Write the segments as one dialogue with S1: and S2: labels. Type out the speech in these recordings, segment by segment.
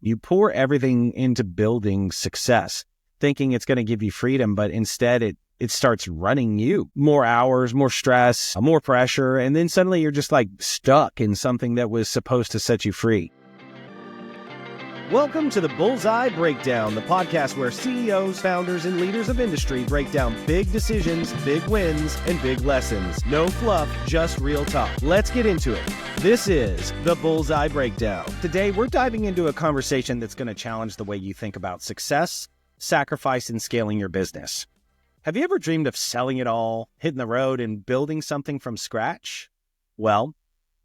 S1: You pour everything into building success, thinking it's going to give you freedom, but instead it starts running you. More hours, more stress, more pressure, and then suddenly you're just like stuck in something that was supposed to set you free. Welcome to the Bullseye Breakdown, the podcast where CEOs, founders, and leaders of industry break down big decisions, big wins, and big lessons. No fluff, just real talk. Let's get into it. This is the Bullseye Breakdown. Today, we're diving into a conversation that's going to challenge the way you think about success, sacrifice, and scaling your business. Have you ever dreamed of selling it all, hitting the road, and building something from scratch? Well,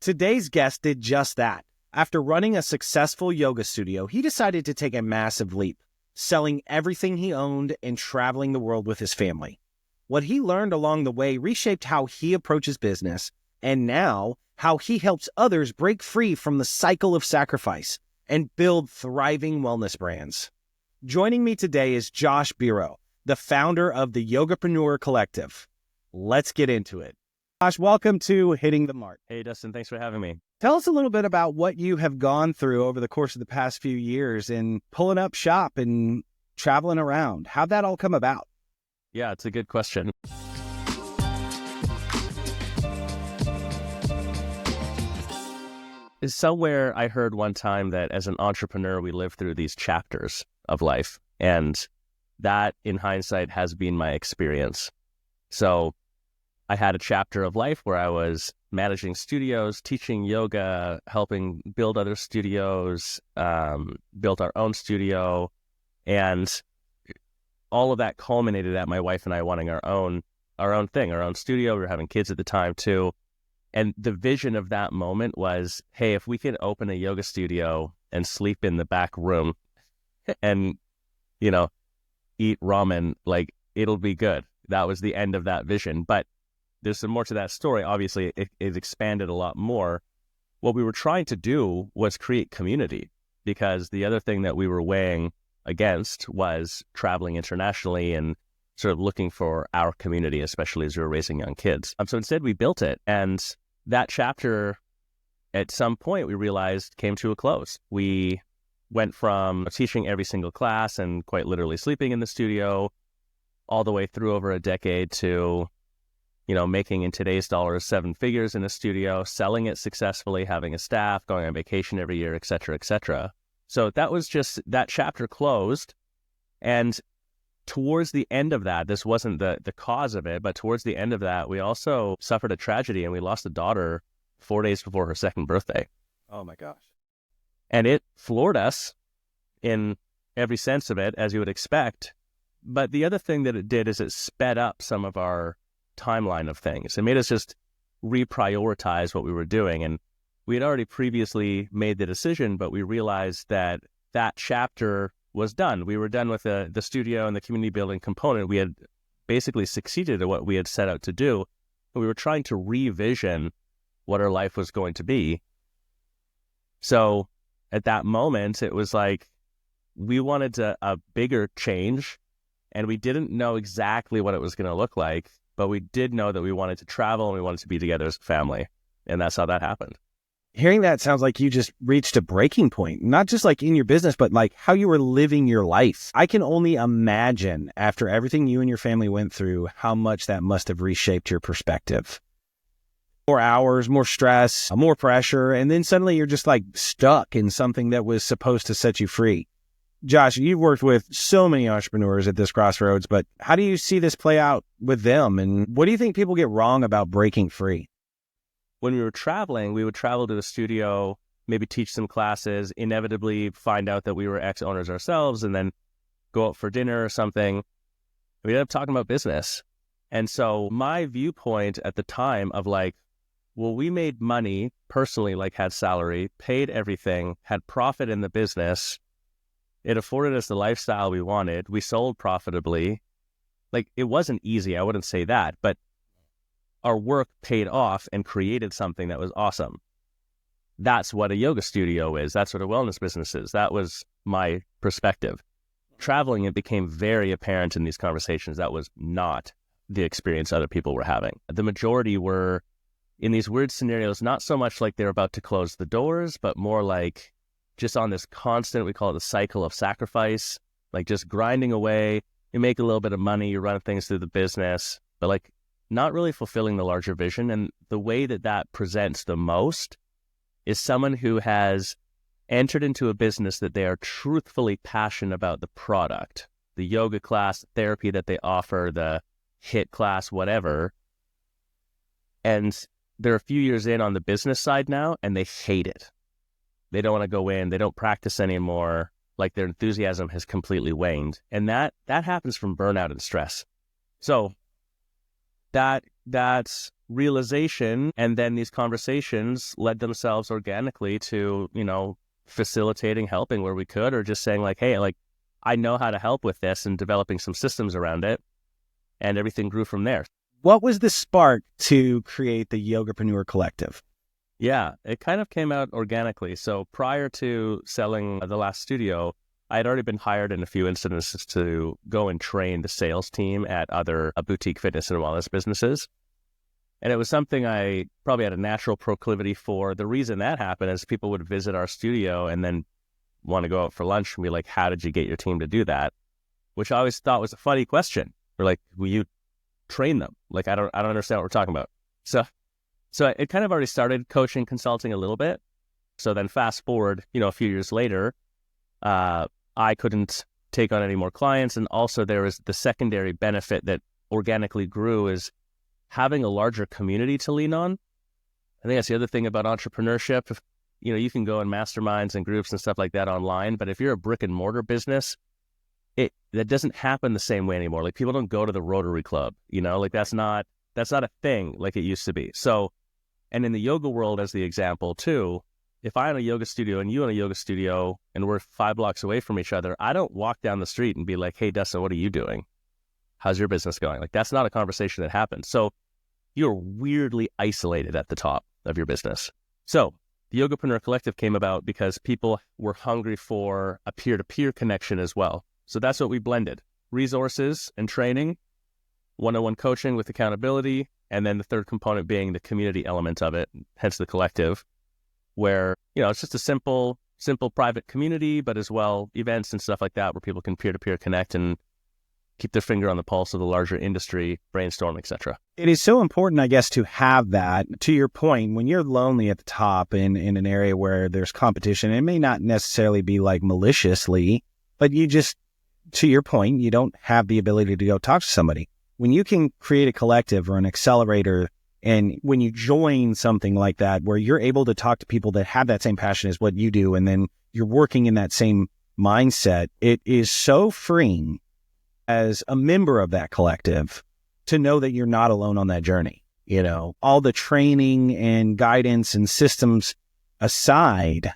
S1: today's guest did just that. After running a successful yoga studio, he decided to take a massive leap, selling everything he owned and traveling the world with his family. What he learned along the way reshaped how he approaches business, and now how he helps others break free from the cycle of sacrifice and build thriving wellness brands. Joining me today is Josh Biro, the founder of the Yogapreneur Collective. Let's get into it. Josh, welcome to Hitting the Mark.
S2: Hey, Dustin, thanks for having me.
S1: Tell us a little bit about what you have gone through over the course of the past few years in pulling up shop and traveling around. How'd that all come about?
S2: Yeah, it's a good question. Somewhere I heard one time that as an entrepreneur, we live through these chapters of life. And that, in hindsight, has been my experience. So I had a chapter of life where I was managing studios, teaching yoga, helping build other studios, built our own studio, and all of that culminated at my wife and I wanting our own thing, our own studio. We were having kids at the time too. And the vision of that moment was, hey, if we could open a yoga studio and sleep in the back room and, eat ramen, like it'll be good. That was the end of that vision. But there's some more to that story. Obviously, it expanded a lot more. What we were trying to do was create community, because the other thing that we were weighing against was traveling internationally and sort of looking for our community, especially as we were raising young kids. So instead, we built it. And that chapter, at some point, we realized came to a close. We went from teaching every single class and quite literally sleeping in the studio all the way through over a decade to making in today's dollars 7 figures in a studio, selling it successfully, having a staff, going on vacation every year, et cetera, et cetera. So that was just, that chapter closed. And towards the end of that, this wasn't the cause of it, but towards the end of that, we also suffered a tragedy and we lost a daughter 4 days before her 2nd birthday.
S1: Oh my gosh.
S2: And it floored us in every sense of it, as you would expect. But the other thing that it did is it sped up some of our timeline of things. It made us just reprioritize what we were doing. And we had already previously made the decision, but we realized that that chapter was done. We were done with the studio and the community building component. We had basically succeeded at what we had set out to do. And we were trying to revision what our life was going to be. So at that moment, it was like we wanted a bigger change, and we didn't know exactly what it was going to look like. But we did know that we wanted to travel and we wanted to be together as a family. And that's how that happened.
S1: Hearing that sounds like you just reached a breaking point, not just like in your business, but like how you were living your life. I can only imagine, after everything you and your family went through, how much that must have reshaped your perspective. More hours, more stress, more pressure, and then suddenly you're just like stuck in something that was supposed to set you free. Josh, you've worked with so many entrepreneurs at this crossroads, but how do you see this play out with them? And what do you think people get wrong about breaking free?
S2: When we were traveling, we would travel to the studio, maybe teach some classes, inevitably find out that we were ex-owners ourselves, and then go out for dinner or something. We ended up talking about business. And so my viewpoint at the time of like, well, we made money personally, like had salary, paid everything, had profit in the business. It afforded us the lifestyle we wanted. We sold profitably. Like, it wasn't easy. I wouldn't say that, but our work paid off and created something that was awesome. That's what a yoga studio is. That's what a wellness business is. That was my perspective. Traveling, it became very apparent in these conversations that was not the experience other people were having. The majority were in these weird scenarios, not so much like they're about to close the doors, but more like just on this constant, we call it the cycle of sacrifice, like just grinding away. You make a little bit of money, you run things through the business, but like not really fulfilling the larger vision. And the way that that presents the most is someone who has entered into a business that they are truthfully passionate about the product, the yoga class, the therapy that they offer, the HIIT class, whatever. And they're a few years in on the business side now, and they hate it. They don't want to go in. They don't practice anymore. Like their enthusiasm has completely waned. And that happens from burnout and stress. So that's realization. And then these conversations led themselves organically to, facilitating, helping where we could, or just saying like, hey, like I know how to help with this, and developing some systems around it. And everything grew from there.
S1: What was the spark to create the Yogapreneur Collective?
S2: Yeah, it kind of came out organically. So prior to selling the last studio, I had already been hired in a few instances to go and train the sales team at other boutique fitness and wellness businesses. And it was something I probably had a natural proclivity for. The reason that happened is people would visit our studio and then want to go out for lunch and be like, how did you get your team to do that? Which I always thought was a funny question. We're like, will you train them? Like, I don't understand what we're talking about. So it kind of already started coaching, consulting a little bit. So then fast forward, a few years later, I couldn't take on any more clients. And also there was the secondary benefit that organically grew is having a larger community to lean on. I think that's the other thing about entrepreneurship. If, you can go in masterminds and groups and stuff like that online, but if you're a brick and mortar business, that doesn't happen the same way anymore. Like people don't go to the Rotary Club, like that's not a thing like it used to be. So, and in the yoga world as the example too, if I own a yoga studio and you own a yoga studio and we're 5 blocks away from each other, I don't walk down the street and be like, hey, Dustin, what are you doing? How's your business going? Like that's not a conversation that happens. So you're weirdly isolated at the top of your business. So the Yogapreneur Collective came about because people were hungry for a peer-to-peer connection as well. So that's what we blended: resources and training, one-on-one coaching with accountability, and then the third component being the community element of it, hence the collective, where, it's just a simple private community, but as well events and stuff like that where people can peer-to-peer connect and keep their finger on the pulse of the larger industry, brainstorm, etc.
S1: It is so important, I guess, to have that. To your point, when you're lonely at the top in an area where there's competition, it may not necessarily be like maliciously, but you just, to your point, you don't have the ability to go talk to somebody. When you can create a collective or an accelerator, and when you join something like that, where you're able to talk to people that have that same passion as what you do, and then you're working in that same mindset, it is so freeing as a member of that collective to know that you're not alone on that journey. All the training and guidance and systems aside,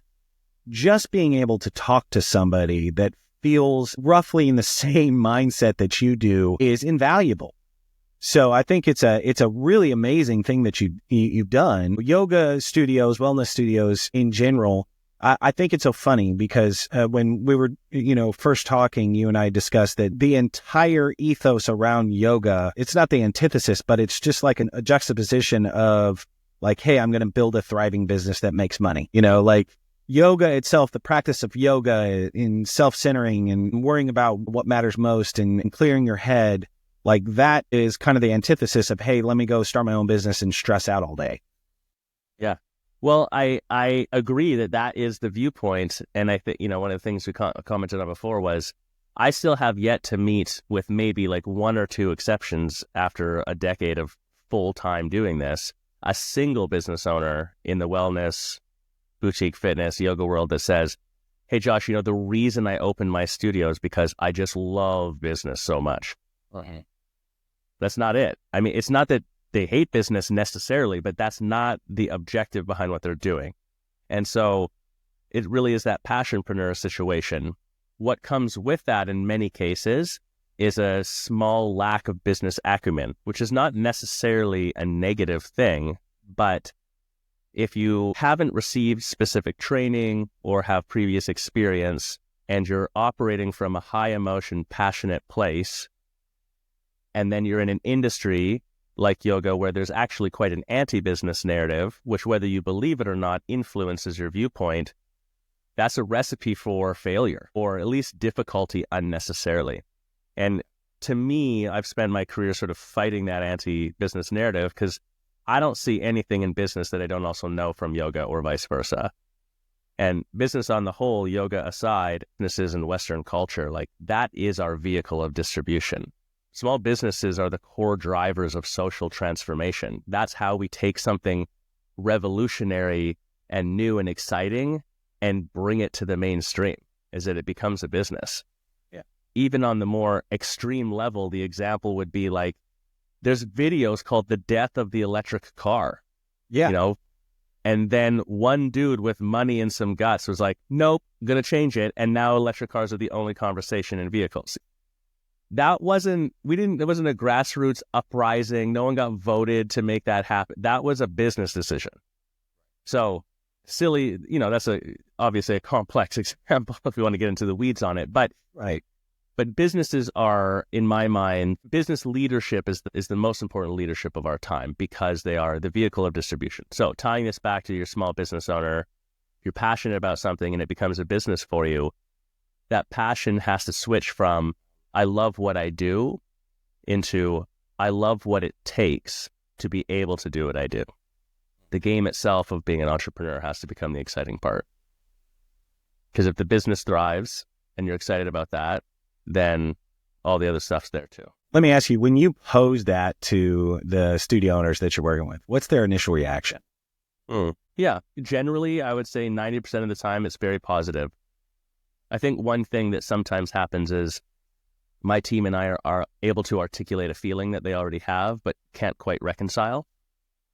S1: just being able to talk to somebody that feels roughly in the same mindset that you do is invaluable. So I think it's a really amazing thing that you've done. Yoga studios, wellness studios in general, I think it's so funny because when we were, first talking, you and I discussed that the entire ethos around yoga, it's not the antithesis, but it's just like a juxtaposition of like, hey, I'm going to build a thriving business that makes money. Like yoga itself, the practice of yoga in self-centering and worrying about what matters most and clearing your head, like that is kind of the antithesis of, hey, let me go start my own business and stress out all day.
S2: Yeah. Well, I agree that is the viewpoint. And I think, one of the things we commented on before was I still have yet to meet, with maybe like 1 or 2 exceptions after a decade of full-time doing this, a single business owner in the wellness, boutique fitness, yoga world that says, hey, Josh, the reason I opened my studio is because I just love business so much.
S1: Okay.
S2: That's not it. I mean, it's not that they hate business necessarily, but that's not the objective behind what they're doing. And so it really is that passionpreneur situation. What comes with that in many cases is a small lack of business acumen, which is not necessarily a negative thing, but if you haven't received specific training or have previous experience and you're operating from a high emotion, passionate place, and then you're in an industry like yoga where there's actually quite an anti-business narrative, which whether you believe it or not influences your viewpoint, that's a recipe for failure, or at least difficulty unnecessarily. And to me, I've spent my career sort of fighting that anti-business narrative, because I don't see anything in business that I don't also know from yoga, or vice versa. And business on the whole, yoga aside, businesses in Western culture, like that is our vehicle of distribution. Small businesses are the core drivers of social transformation. That's how we take something revolutionary and new and exciting and bring it to the mainstream, is that it becomes a business.
S3: Yeah.
S2: Even on the more extreme level, the example would be like, there's videos called The Death of the Electric Car.
S3: Yeah.
S2: You know, and then one dude with money and some guts was like, nope, I'm going to change it. And now electric cars are the only conversation in vehicles. It wasn't a grassroots uprising. No one got voted to make that happen. That was a business decision. So silly, that's obviously a complex example if we want to get into the weeds on it. But
S3: right.
S2: But businesses are, in my mind, business leadership is the most important leadership of our time, because they are the vehicle of distribution. So tying this back to your small business owner, you're passionate about something and it becomes a business for you. That passion has to switch from, I love what I do, into, I love what it takes to be able to do what I do. The game itself of being an entrepreneur has to become the exciting part. Because if the business thrives and you're excited about that, then all the other stuff's there too.
S3: Let me ask you, when you pose that to the studio owners that you're working with, what's their initial reaction?
S2: Yeah, generally, I would say 90% of the time it's very positive. I think one thing that sometimes happens is my team and I are able to articulate a feeling that they already have, but can't quite reconcile,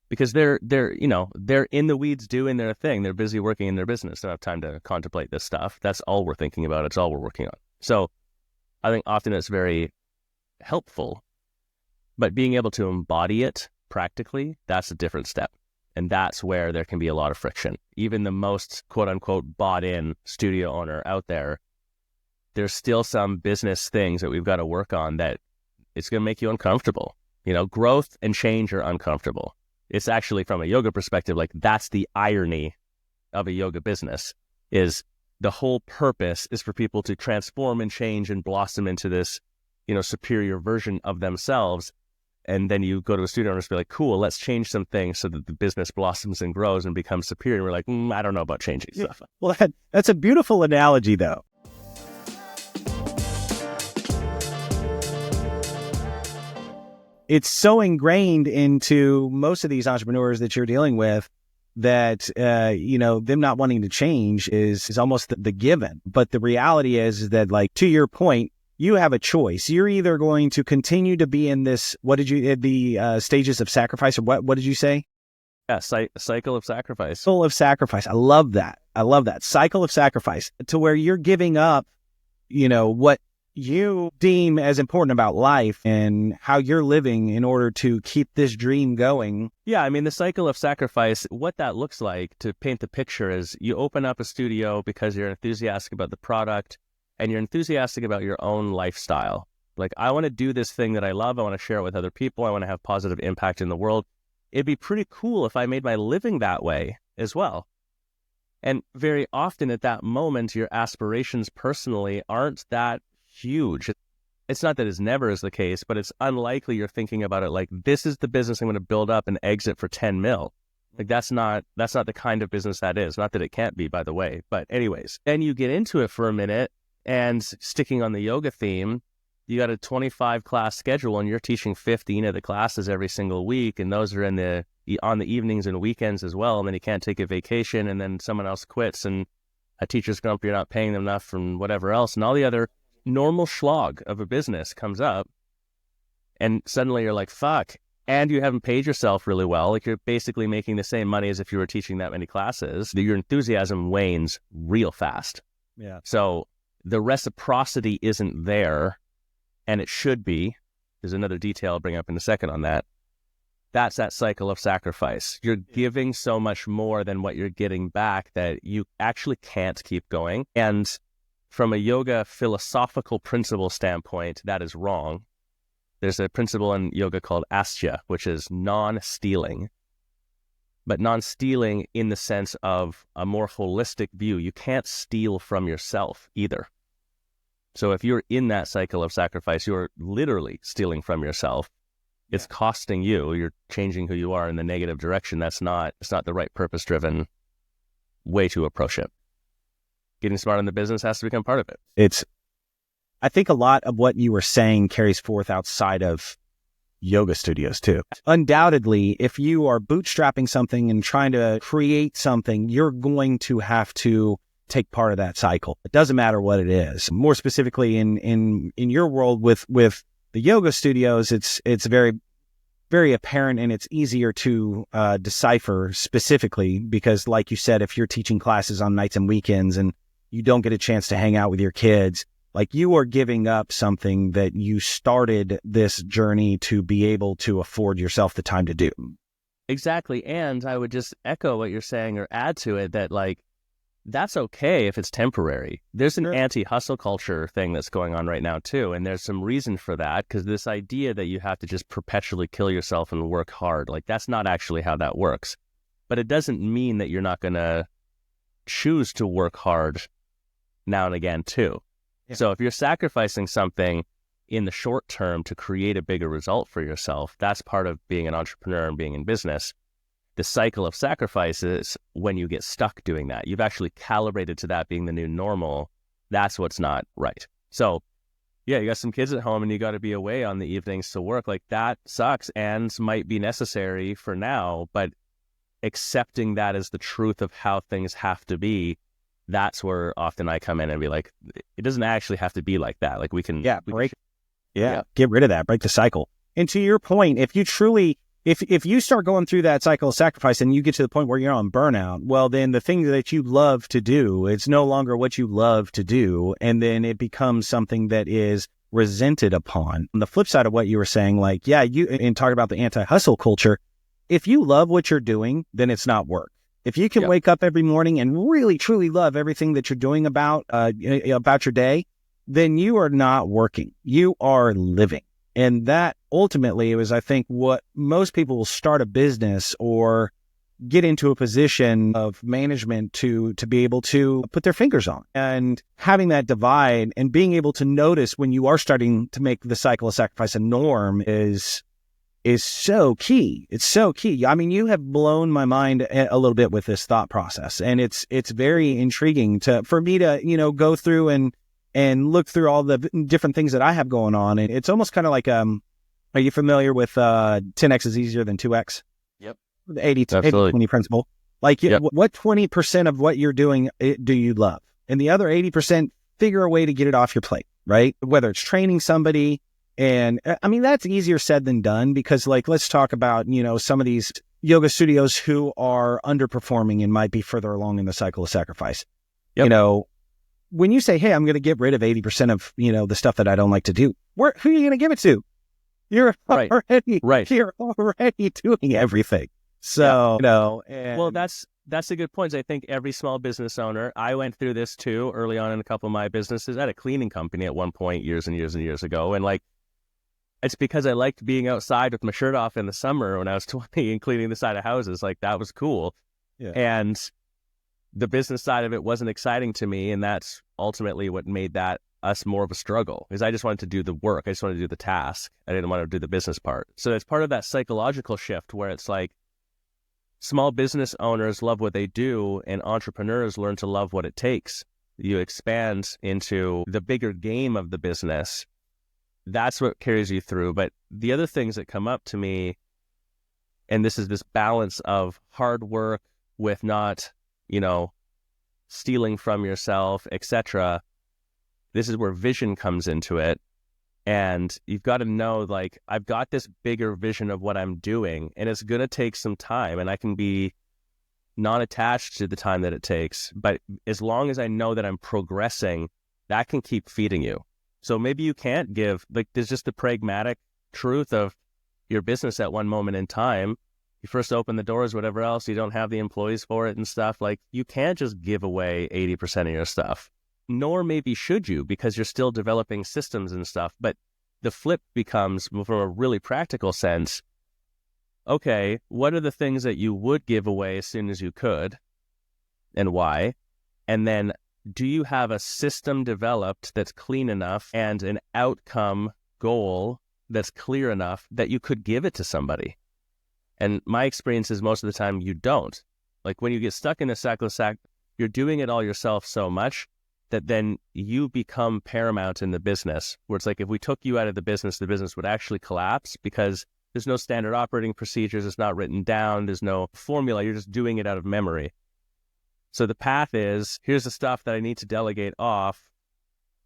S2: because they're in the weeds doing their thing. They're busy working in their business. They don't have time to contemplate this stuff. That's all we're thinking about. It's all we're working on. So I think often it's very helpful, but being able to embody it practically, that's a different step. And that's where there can be a lot of friction. Even the most quote unquote bought in studio owner out there, there's still some business things that we've got to work on that it's going to make you uncomfortable. Growth and change are uncomfortable. It's actually, from a yoga perspective, like that's the irony of a yoga business, is the whole purpose is for people to transform and change and blossom into this, superior version of themselves. And then you go to a studio owner and be like, cool, let's change some things so that the business blossoms and grows and becomes superior. And we're like, I don't know about changing stuff.
S3: Well, that's a beautiful analogy, though. It's so ingrained into most of these entrepreneurs that you're dealing with that, them not wanting to change is almost the given. But the reality is that, like, to your point, you have a choice. You're either going to continue to be in this, the stages of sacrifice, or what did you say?
S2: Yeah, cycle of sacrifice.
S3: Cycle of sacrifice. I love that. Cycle of sacrifice, to where you're giving up, what you deem as important about life and how you're living in order to keep this dream going.
S2: Yeah, I mean, the cycle of sacrifice, what that looks like, to paint the picture, is you open up a studio because you're enthusiastic about the product and you're enthusiastic about your own lifestyle. Like, I want to do this thing that I love. I want to share it with other people. I want to have positive impact in the world. It'd be pretty cool if I made my living that way as well. And very often at that moment, your aspirations personally aren't that huge. It's not that it's never is the case, but it's unlikely you're thinking about it like, this is the business I'm going to build up and exit for 10 mil. Like, that's not the kind of business that is. Not that it can't be, by the way. But anyways, then you get into it for a minute, and sticking on the yoga theme, you got a 25 class schedule and you're teaching 15 of the classes every single week. And those are on the evenings and weekends as well. And then you can't take a vacation, and then someone else quits and a teacher's grump, you're not paying them enough and whatever else. And all the other normal schlog of a business comes up, and suddenly you're like, fuck. And you haven't paid yourself really well. Like, you're basically making the same money as if you were teaching that many classes. Your enthusiasm wanes real fast.
S3: Yeah.
S2: So the reciprocity isn't there, and it should be. There's another detail I'll bring up in a second on that. That's that cycle of sacrifice. You're giving so much more than what you're getting back that you actually can't keep going. And from a yoga philosophical principle standpoint, that is wrong. There's a principle in yoga called astya, which is non-stealing. but non-stealing in the sense of a more holistic view. You can't steal from yourself either. So if you're in that cycle of sacrifice, you're literally stealing from yourself. It's costing you. You're changing who you are in the negative direction. It's not the right purpose-driven way to approach it. Getting smart in the business has to become part of it.
S3: I think a lot of what you were saying carries forth outside of yoga studios too. Undoubtedly, if you are bootstrapping something and trying to create something, you're going to have to take part of that cycle. It doesn't matter what it is. More specifically in your world with the yoga studios, it's very, very apparent, and it's easier to decipher specifically because, like you said, if you're teaching classes on nights and weekends and you don't get a chance to hang out with your kids, like you are giving up something that you started this journey to be able to afford yourself the time to do.
S2: Exactly. And I would just echo what you're saying or add to it that, like, that's okay if it's temporary. There's an anti-hustle culture thing that's going on right now too. And there's some reason for that, because this idea that you have to just perpetually kill yourself and work hard, like that's not actually how that works. But it doesn't mean that you're not going to choose to work hard now and again too. Yeah. So if you're sacrificing something in the short term to create a bigger result for yourself, that's part of being an entrepreneur and being in business. The cycle of sacrifice is when you get stuck doing that. You've actually calibrated to that being the new normal. That's what's not right. So yeah, you got some kids at home and you got to be away on the evenings to work. Like that sucks and might be necessary for now, but accepting that as the truth of how things have to be, that's where often I come in and be like, it doesn't actually have to be like that. Like we can get
S3: rid of that, break the cycle. And to your point, if you truly, if you start going through that cycle of sacrifice and you get to the point where you're on burnout, well, then the thing that you love to do, it's no longer what you love to do. And then it becomes something that is resented upon. On the flip side of what you were saying, like, and talk about the anti-hustle culture, if you love what you're doing, then it's not work. If you can wake up every morning and really, truly love everything that you're doing about your day, then you are not working. You are living. And that ultimately was, I think, what most people will start a business or get into a position of management to be able to put their fingers on. And having that divide and being able to notice when you are starting to make the cycle of sacrifice a norm is so key. It's so key. I mean, you have blown my mind a little bit with this thought process, and it's very intriguing for me to, go through and look through all the different things that I have going on. And it's almost kind of like, are you familiar with 10x is easier than 2x?
S2: Yep.
S3: The 80-20 principle. Like what 20% of what you're doing do you love? And the other 80%, figure a way to get it off your plate, right? Whether it's training somebody. And I mean, that's easier said than done because, like, let's talk about, some of these yoga studios who are underperforming and might be further along in the cycle of sacrifice. Yep. When you say, hey, I'm going to get rid of 80% of, the stuff that I don't like to do, who are you going to give it to? You're you're already doing everything. So,
S2: well, that's a good point. I think every small business owner, I went through this too early on in a couple of my businesses. I had a cleaning company at one point years and years and years ago. And like, it's because I liked being outside with my shirt off in the summer when I was 20 and cleaning the side of houses. Like that was cool. Yeah. And the business side of it wasn't exciting to me. And that's ultimately what made that us more of a struggle, because I just wanted to do the work. I just wanted to do the task. I didn't want to do the business part. So it's part of that psychological shift where it's like small business owners love what they do and entrepreneurs learn to love what it takes. You expand into the bigger game of the business. That's what carries you through. But the other things that come up to me, and this is this balance of hard work with not, stealing from yourself, etc. This is where vision comes into it. And you've got to know, like, I've got this bigger vision of what I'm doing, and it's going to take some time, and I can be non-attached to the time that it takes. But as long as I know that I'm progressing, that can keep feeding you. So maybe you can't give, like, there's just the pragmatic truth of your business at one moment in time. You first open the doors, whatever else, you don't have the employees for it and stuff. Like, you can't just give away 80% of your stuff. Nor maybe should you, because you're still developing systems and stuff. But the flip becomes, from a really practical sense, okay, what are the things that you would give away as soon as you could and why? And then do you have a system developed that's clean enough and an outcome goal that's clear enough that you could give it to somebody? And my experience is most of the time you don't. Like when you get stuck in a sack, you're doing it all yourself so much that then you become paramount in the business, where it's like if we took you out of the business would actually collapse because there's no standard operating procedures, it's not written down, there's no formula, you're just doing it out of memory. So the path is, here's the stuff that I need to delegate off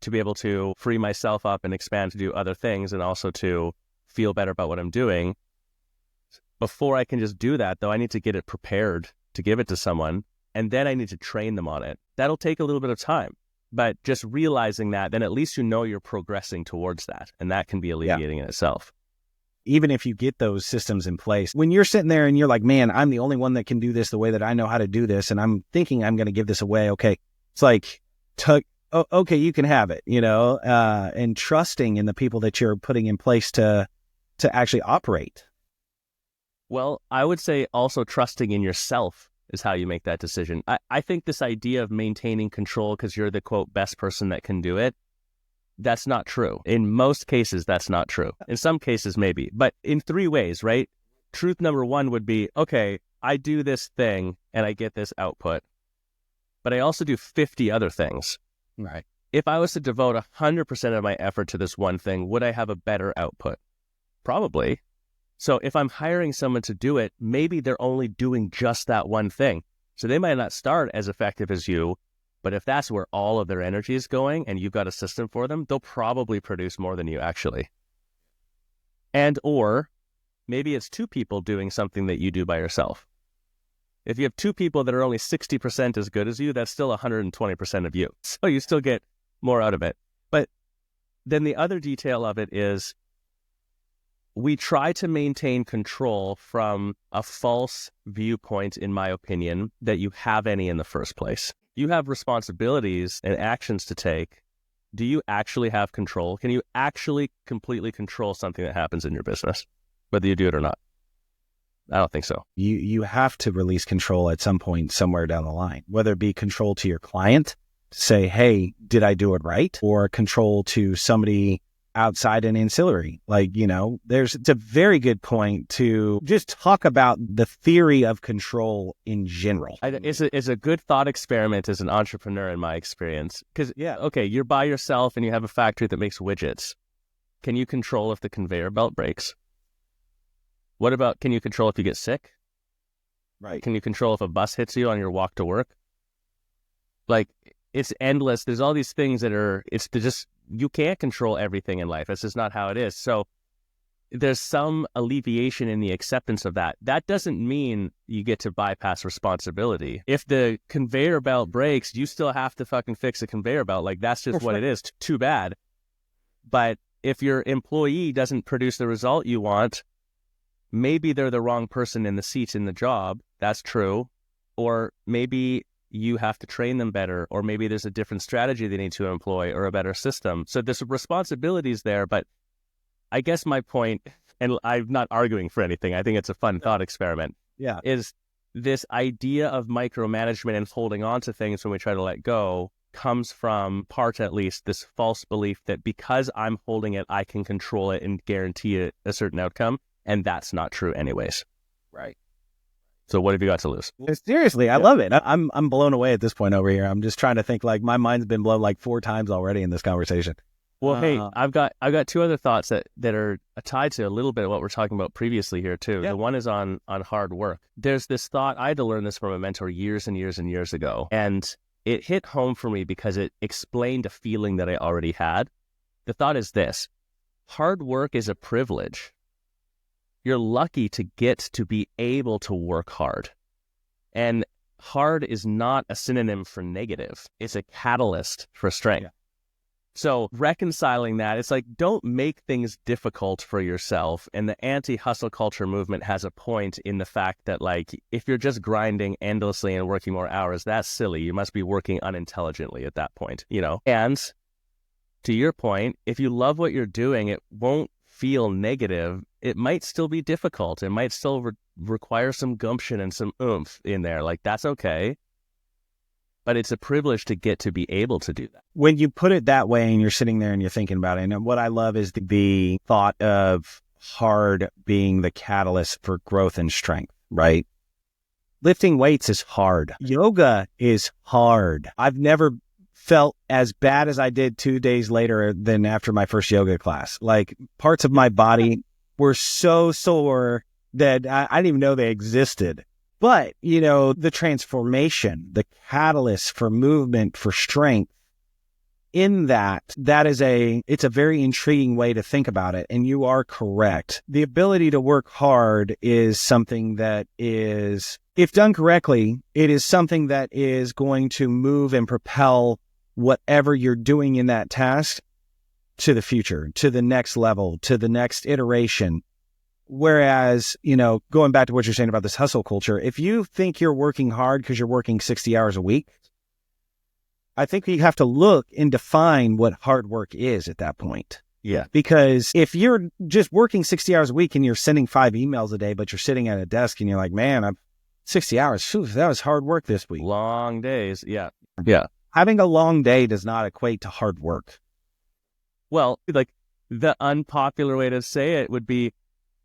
S2: to be able to free myself up and expand to do other things and also to feel better about what I'm doing. Before I can just do that, though, I need to get it prepared to give it to someone, and then I need to train them on it. That'll take a little bit of time, but just realizing that, then at least you know you're progressing towards that, and that can be alleviating in itself.
S3: Even if you get those systems in place, when you're sitting there and you're like, man, I'm the only one that can do this the way that I know how to do this, and I'm thinking I'm going to give this away. Okay. It's like, okay, you can have it, and trusting in the people that you're putting in place to actually operate.
S2: Well, I would say also trusting in yourself is how you make that decision. I think this idea of maintaining control because you're the, quote, best person that can do it, that's not true. In most cases, that's not true. In some cases, maybe. But in 3 ways, right? Truth number 1 would be, okay, I do this thing and I get this output, but I also do 50 other things.
S3: Right.
S2: If I was to devote 100% of my effort to this one thing, would I have a better output? Probably. So if I'm hiring someone to do it, maybe they're only doing just that one thing. So they might not start as effective as you, but if that's where all of their energy is going and you've got a system for them, they'll probably produce more than you actually. And or maybe it's 2 people doing something that you do by yourself. If you have 2 people that are only 60% as good as you, that's still 120% of you. So you still get more out of it. But then the other detail of it is, we try to maintain control from a false viewpoint, in my opinion, that you have any in the first place. You have responsibilities and actions to take. Do you actually have control? Can you actually completely control something that happens in your business, whether you do it or not? I don't think so.
S3: You have to release control at some point somewhere down the line, whether it be control to your client, to say, hey, did I do it right? Or control to somebody outside an ancillary. It's a very good point to just talk about the theory of control in general.
S2: It's a good thought experiment as an entrepreneur in my experience. Because, okay, you're by yourself and you have a factory that makes widgets. Can you control if the conveyor belt breaks? What about, can you control if you get sick?
S3: Right.
S2: Can you control if a bus hits you on your walk to work? It's endless. There's all these things that you can't control everything in life. That's just not how it is. So there's some alleviation in the acceptance of that. That doesn't mean you get to bypass responsibility. If the conveyor belt breaks, you still have to fucking fix a conveyor belt. That's just what it is. Too bad. But if your employee doesn't produce the result you want, maybe they're the wrong person in the seat in the job. That's true. Or maybe you have to train them better, or maybe there's a different strategy they need to employ or a better system. So there's responsibilities there, but I guess my point, and I'm not arguing for anything, I think it's a fun thought experiment, is this idea of micromanagement and holding on to things when we try to let go comes from, part at least, this false belief that because I'm holding it, I can control it and guarantee a certain outcome, and that's not true anyways.
S3: Right.
S2: So what have you got to lose?
S3: Seriously, I love it. I'm blown away at this point over here. I'm just trying to think, my mind's been blown 4 times already in this conversation.
S2: Well, hey, I've got 2 other thoughts that are tied to a little bit of what we're talking about previously here too. Yeah. The one is on hard work. There's this thought, I had to learn this from a mentor years and years and years ago, and it hit home for me because it explained a feeling that I already had. The thought is this: hard work is a privilege. You're lucky to get to be able to work hard. And hard is not a synonym for negative. It's a catalyst for strength. Yeah. So reconciling that, it's don't make things difficult for yourself. And the anti-hustle culture movement has a point in the fact that if you're just grinding endlessly and working more hours, that's silly. You must be working unintelligently at that point, And to your point, if you love what you're doing, it won't feel negative, it might still be difficult. It might still require some gumption and some oomph in there. Like, that's okay. But it's a privilege to get to be able to do that.
S3: When you put it that way and you're sitting there and you're thinking about it, and what I love is the thought of hard being the catalyst for growth and strength, right? Lifting weights is hard. Yoga is hard. I've never felt as bad as I did 2 days later than after my first yoga class. Like, parts of my body were so sore that I didn't even know they existed. But, the transformation, the catalyst for movement, for strength, in it's a very intriguing way to think about it. And you are correct. The ability to work hard is something that is, if done correctly, it is something that is going to move and propel whatever you're doing in that task to the future, to the next level, to the next iteration. Whereas, going back to what you're saying about this hustle culture, if you think you're working hard because you're working 60 hours a week, I think you have to look and define what hard work is at that point.
S2: Yeah.
S3: Because if you're just working 60 hours a week and you're sending 5 emails a day, but you're sitting at a desk and you're like, man, I'm 60 hours. Phew, that was hard work this week.
S2: Long days. Yeah. Yeah.
S3: Having a long day does not equate to hard work.
S2: Well, like, the unpopular way to say it would be,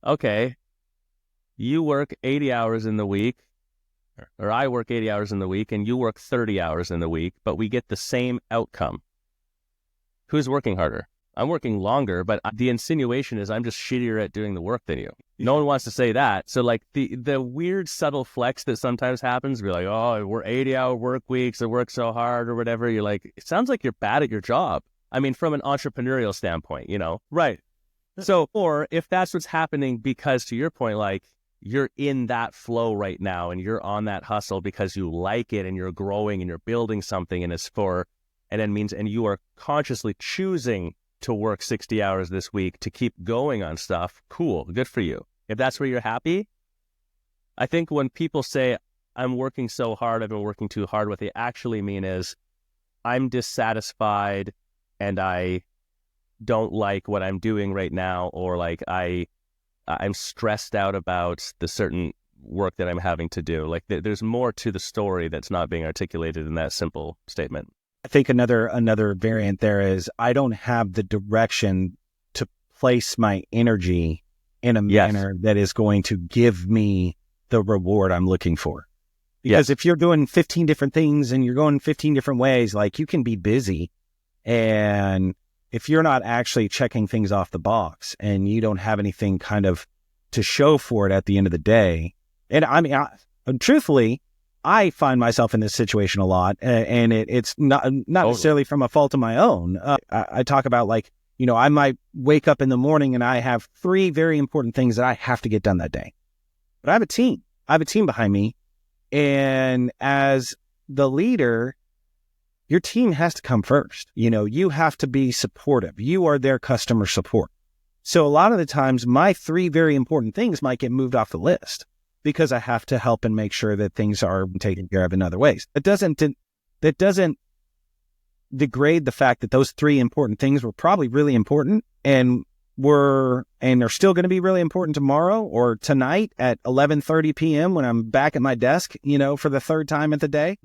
S2: okay, you work 80 hours in the week, or I work 80 hours in the week, and you work 30 hours in the week, but we get the same outcome. Who's working harder? I'm working longer, but the insinuation is I'm just shittier at doing the work than you. No one wants to say that. So, like, the weird subtle flex that sometimes happens, we're like, oh, we're 80-hour work weeks, I work so hard or whatever. You're like, it sounds like you're bad at your job. I mean, from an entrepreneurial standpoint,
S3: Right.
S2: So, or if that's what's happening because, to your point, like, you're in that flow right now and you're on that hustle because you like it and you're growing and you're building something and and you are consciously choosing to work 60 hours this week to keep going on stuff, cool, good for you. If that's where you're happy, I think when people say, I'm working so hard, I've been working too hard, what they actually mean is, I'm dissatisfied and I don't like what I'm doing right now, or like I'm stressed out about the certain work that I'm having to do. Like, there's more to the story that's not being articulated in that simple statement.
S3: I think another variant there is, I don't have the direction to place my energy in a manner that is going to give me the reward I'm looking for. Because if you're doing 15 different things and you're going 15 different ways, like, you can be busy, and if you're not actually checking things off the box and you don't have anything kind of to show for it at the end of the day. And I mean, truthfully, I find myself in this situation a lot, and it's not necessarily from a fault of my own. I talk about, like, I might wake up in the morning and I have 3 very important things that I have to get done that day. But I have a team. I have a team behind me. And as the leader, your team has to come first. You have to be supportive. You are their customer support. So a lot of the times, my 3 very important things might get moved off the list because I have to help and make sure that things are taken care of in other ways. That doesn't degrade the fact that those 3 important things were probably really important and are still going to be really important tomorrow or tonight at 11:30 p.m. when I'm back at my desk, for the 3rd time of the day,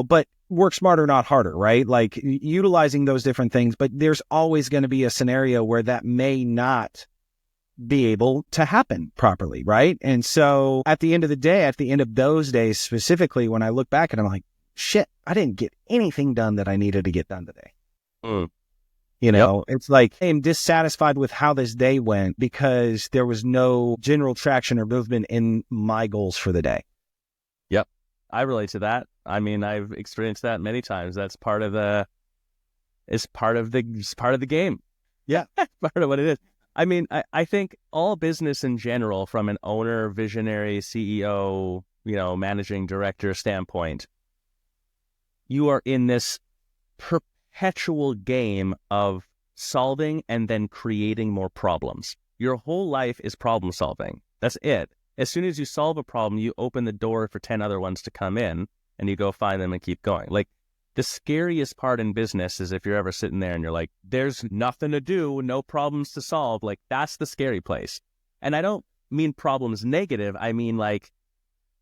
S3: but work smarter, not harder, right? Like, utilizing those different things, but there's always going to be a scenario where that may not be able to happen properly, right? And so at the end of the day, at the end of those days specifically, when I look back and I'm like, shit, I didn't get anything done that I needed to get done today. It's like, I'm dissatisfied with how this day went because there was no general traction or movement in my goals for the day.
S2: Yep. I relate to that. I mean, I've experienced that many times. That's part of the game.
S3: Yeah.
S2: Part of what it is. I mean, I think all business in general, from an owner, visionary, CEO, managing director standpoint, you are in this perpetual game of solving and then creating more problems. Your whole life is problem solving. That's it. As soon as you solve a problem, you open the door for 10 other ones to come in, and you go find them and keep going. Like, the scariest part in business is if you're ever sitting there and you're like, there's nothing to do, no problems to solve. Like, that's the scary place. And I don't mean problems negative. I mean, like,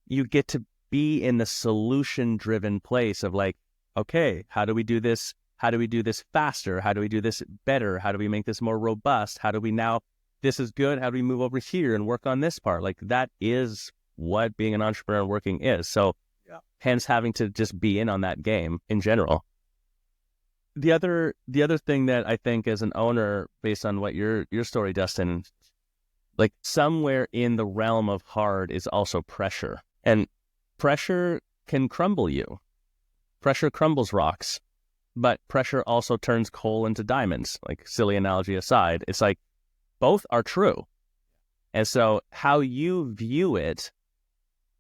S2: you get to be in the solution-driven place of like, okay, how do we do this? How do we do this faster? How do we do this better? How do we make this more robust? How do we now, this is good. How do we move over here and work on this part? Like, that is what being an entrepreneur and working is. So hence having to just be in on that game in general. The other thing that I think as an owner, based on what your story, Dustin, like somewhere in the realm of hard is also pressure. And pressure can crumble you. Pressure crumbles rocks, but pressure also turns coal into diamonds. Like, silly analogy aside, it's like both are true. And so how you view it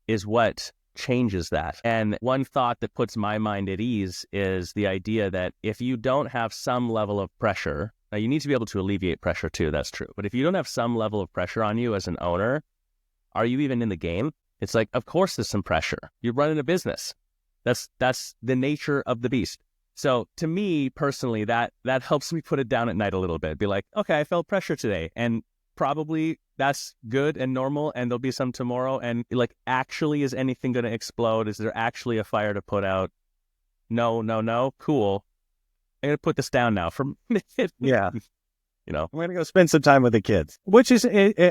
S2: is what changes that. And one thought that puts my mind at ease is the idea that if you don't have some level of pressure, now you need to be able to alleviate pressure too, that's true. But if you don't have some level of pressure on you as an owner, are you even in the game? It's like, of course there's some pressure. You're running a business. That's the nature of the beast. So to me personally, that helps me put it down at night a little bit. Be like, okay, I felt pressure today, and probably that's good and normal, and there'll be some tomorrow. And like, actually, is anything going to explode? Is there actually a fire to put out? No. Cool. I'm going to put this down now for a minute.
S3: Yeah.
S2: You know,
S3: I'm going to go spend some time with the kids, which is,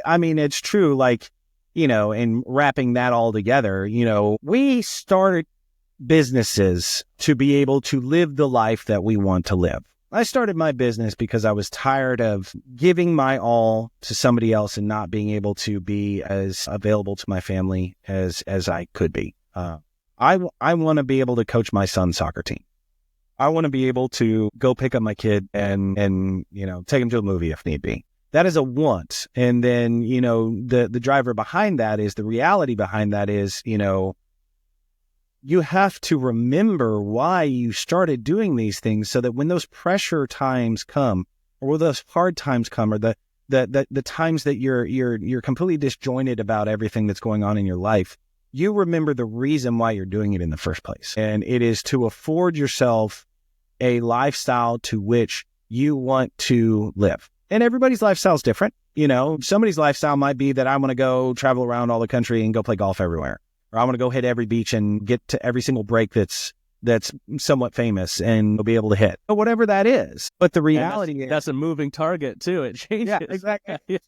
S3: I mean, it's true. Like, you know, and wrapping that all together, you know, we started businesses to be able to live the life that we want to live. I started my business because I was tired of giving my all to somebody else and not being able to be as available to my family as I could be. I want to be able to coach my son's soccer team. I want to be able to go pick up my kid and you know, take him to a movie if need be. That is a want. And then, you know, the driver behind that is, the reality behind that is, you know, you have to remember why you started doing these things, so that when those pressure times come, or when those hard times come, or the times that you're completely disjointed about everything that's going on in your life, you remember the reason why you're doing it in the first place. And it is to afford yourself a lifestyle to which you want to live. And everybody's lifestyle is different. You know, somebody's lifestyle might be that I want to go travel around all the country and go play golf everywhere. Or I want to go hit every beach and get to every single break that's somewhat famous and be able to hit. But whatever that is. But the reality is,
S2: that's a moving target too. It changes.
S3: Yeah, exactly.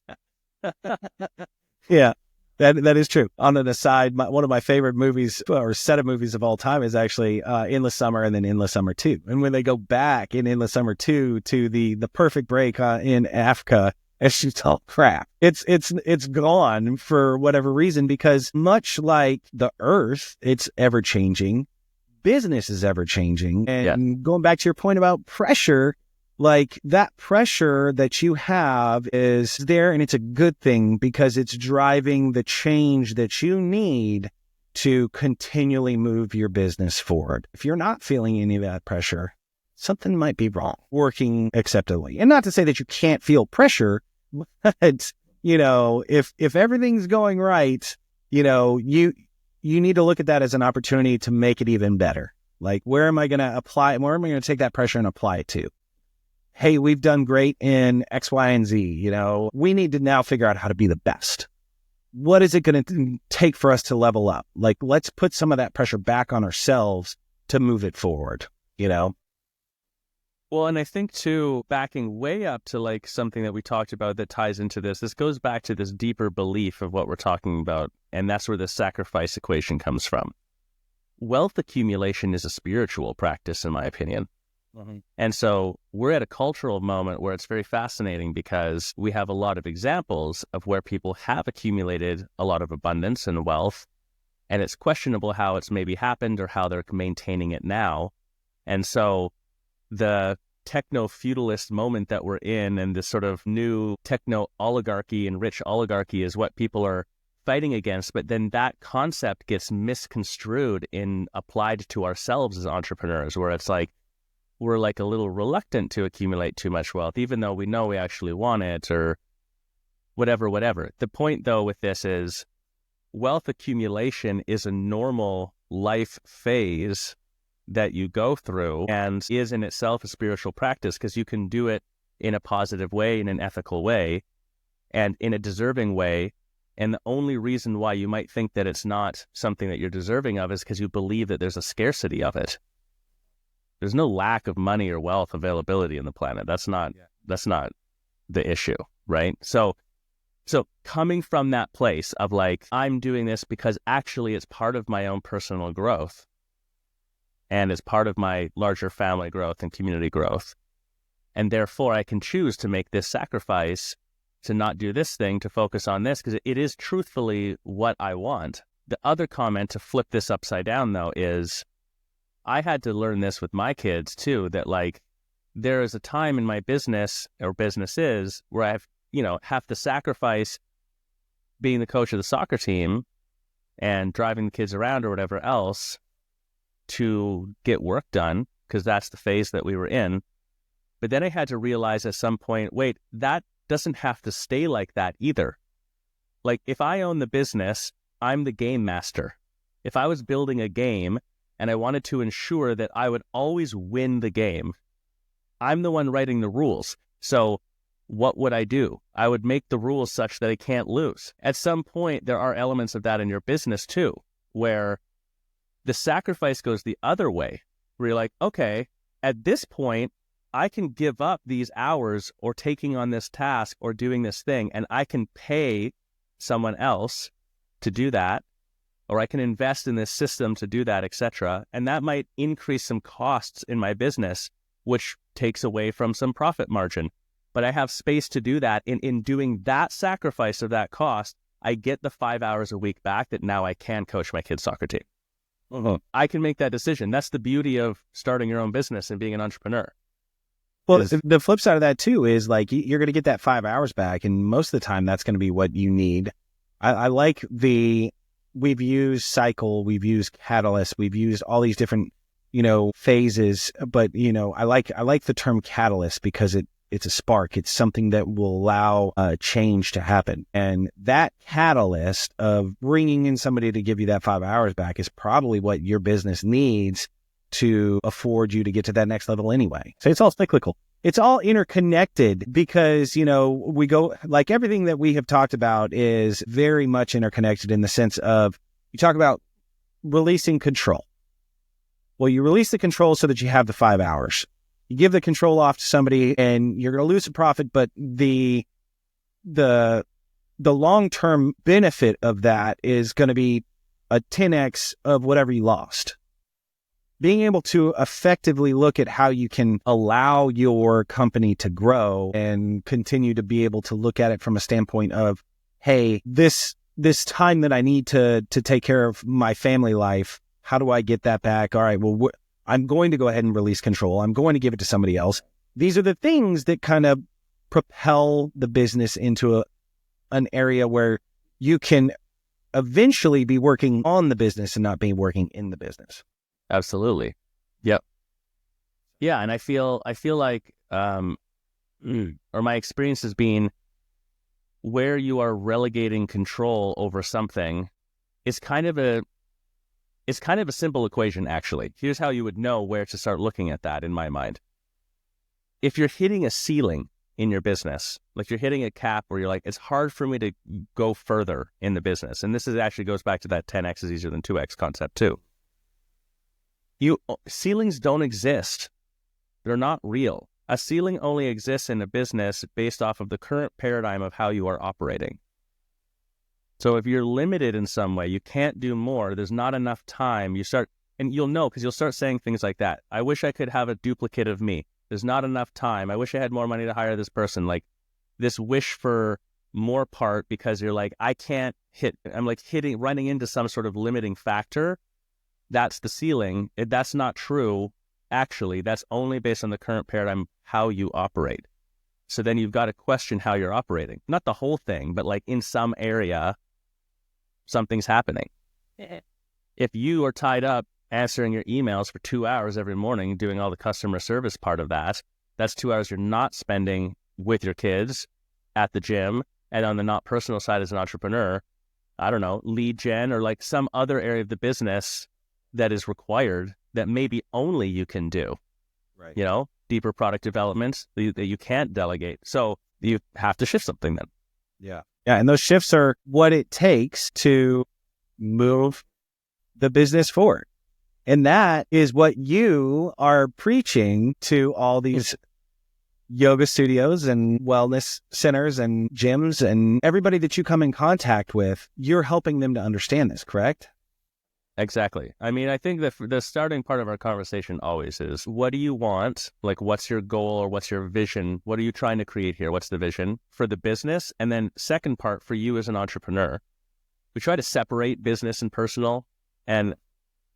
S3: Yeah, that is true. On an aside, one of my favorite movies, or set of movies of all time, is actually Endless Summer and then Endless Summer 2. And when they go back in Endless Summer 2 to the perfect break in Africa, and shoots all crap. It's gone for whatever reason, because much like the earth, it's ever changing. Business is ever changing. And going back to your point about pressure, like, that pressure that you have is there, and it's a good thing, because it's driving the change that you need to continually move your business forward. If you're not feeling any of that pressure, something might be wrong, working acceptably. And not to say that you can't feel pressure, but, you know, if everything's going right, you know, you need to look at that as an opportunity to make it even better. Like, where am I going to take that pressure and apply it to? Hey, we've done great in X, Y, and Z. You know, we need to now figure out how to be the best. What is it going to take for us to level up? Like, let's put some of that pressure back on ourselves to move it forward, you know?
S2: Well, and I think too, backing way up to like something that we talked about that ties into this goes back to this deeper belief of what we're talking about. And that's where the sacrifice equation comes from. Wealth accumulation is a spiritual practice, in my opinion. Mm-hmm. And so we're at a cultural moment where it's very fascinating, because we have a lot of examples of where people have accumulated a lot of abundance and wealth, and it's questionable how it's maybe happened or how they're maintaining it now. And so the techno-feudalist moment that we're in, and this sort of new techno-oligarchy and rich oligarchy, is what people are fighting against. But then that concept gets misconstrued and applied to ourselves as entrepreneurs, where it's like, we're like a little reluctant to accumulate too much wealth, even though we know we actually want it, or whatever. The point, though, with this is wealth accumulation is a normal life phase that you go through and is in itself a spiritual practice, because you can do it in a positive way, in an ethical way, and in a deserving way. And the only reason why you might think that it's not something that you're deserving of is because you believe that there's a scarcity of it. There's no lack of money or wealth availability in the planet. That's not the issue, right? So coming from that place of like, I'm doing this because actually it's part of my own personal growth and it's part of my larger family growth and community growth. And therefore I can choose to make this sacrifice to not do this thing, to focus on this, because it is truthfully what I want. The other comment to flip this upside down, though, is I had to learn this with my kids too, that like there is a time in my business or businesses where I have to sacrifice being the coach of the soccer team and driving the kids around or whatever else to get work done, because that's the phase that we were in. But then I had to realize at some point, wait, that doesn't have to stay like that either. Like if I own the business, I'm the game master. If I was building a game and I wanted to ensure that I would always win the game, I'm the one writing the rules. So what would I do? I would make the rules such that I can't lose. At some point, there are elements of that in your business too, where the sacrifice goes the other way, where you're like, okay, at this point, I can give up these hours or taking on this task or doing this thing, and I can pay someone else to do that, or I can invest in this system to do that, etc. And that might increase some costs in my business, which takes away from some profit margin. But I have space to do that. In doing that sacrifice of that cost, I get the 5 hours a week back that now I can coach my kids' soccer team. I can make that decision. That's the beauty of starting your own business and being an entrepreneur.
S3: Well, the flip side of that too is like you're going to get that 5 hours back, and most of the time that's going to be what you need. I like we've used cycle, we've used catalyst, we've used all these different phases, but I like the term catalyst because it's a spark. It's something that will allow change to happen, and that catalyst of bringing in somebody to give you that 5 hours back is probably what your business needs to afford you to get to that next level anyway. So it's all cyclical. It's all interconnected because, we go like everything that we have talked about is very much interconnected in the sense of you talk about releasing control. Well, you release the control so that you have the 5 hours. You give the control off to somebody and you're going to lose some profit, but the long-term benefit of that is going to be a 10x of whatever you lost. Being able to effectively look at how you can allow your company to grow and continue to be able to look at it from a standpoint of, hey, this time that I need to take care of my family life, how do I get that back? All right, well, I'm going to go ahead and release control. I'm going to give it to somebody else. These are the things that kind of propel the business into an area where you can eventually be working on the business and not be working in the business.
S2: Absolutely. Yep. Yeah. And I feel like, or my experience has been where you are relegating control over something is kind of a simple equation, actually. Here's how you would know where to start looking at that in my mind. If you're hitting a ceiling in your business, like you're hitting a cap where you're like, it's hard for me to go further in the business. And this actually goes back to that 10x is easier than 2x concept too. Ceilings don't exist. They're not real. A ceiling only exists in a business based off of the current paradigm of how you are operating. So if you're limited in some way, you can't do more, there's not enough time, and you'll know because you'll start saying things like that. I wish I could have a duplicate of me. There's not enough time. I wish I had more money to hire this person. Like this wish for more part because you're like, I can't running into some sort of limiting factor. That's the ceiling. That's not true. Actually, that's only based on the current paradigm, how you operate. So then you've got to question how you're operating. Not the whole thing, but like in some area, something's happening. If you are tied up answering your emails for 2 hours every morning, doing all the customer service part of that, that's 2 hours you're not spending with your kids at the gym. And on the not personal side as an entrepreneur, I don't know, lead gen or like some other area of the business that is required that maybe only you can do,
S3: Right.
S2: you know, deeper product development that you can't delegate. So you have to shift something then.
S3: Yeah. Yeah. And those shifts are what it takes to move the business forward. And that is what you are preaching to all these yoga studios and wellness centers and gyms and everybody that you come in contact with. You're helping them to understand this, correct?
S2: Exactly. I mean, I think that the starting part of our conversation always is, what do you want? Like, what's your goal or what's your vision? What are you trying to create here? What's the vision for the business? And then second part, for you as an entrepreneur, we try to separate business and personal, and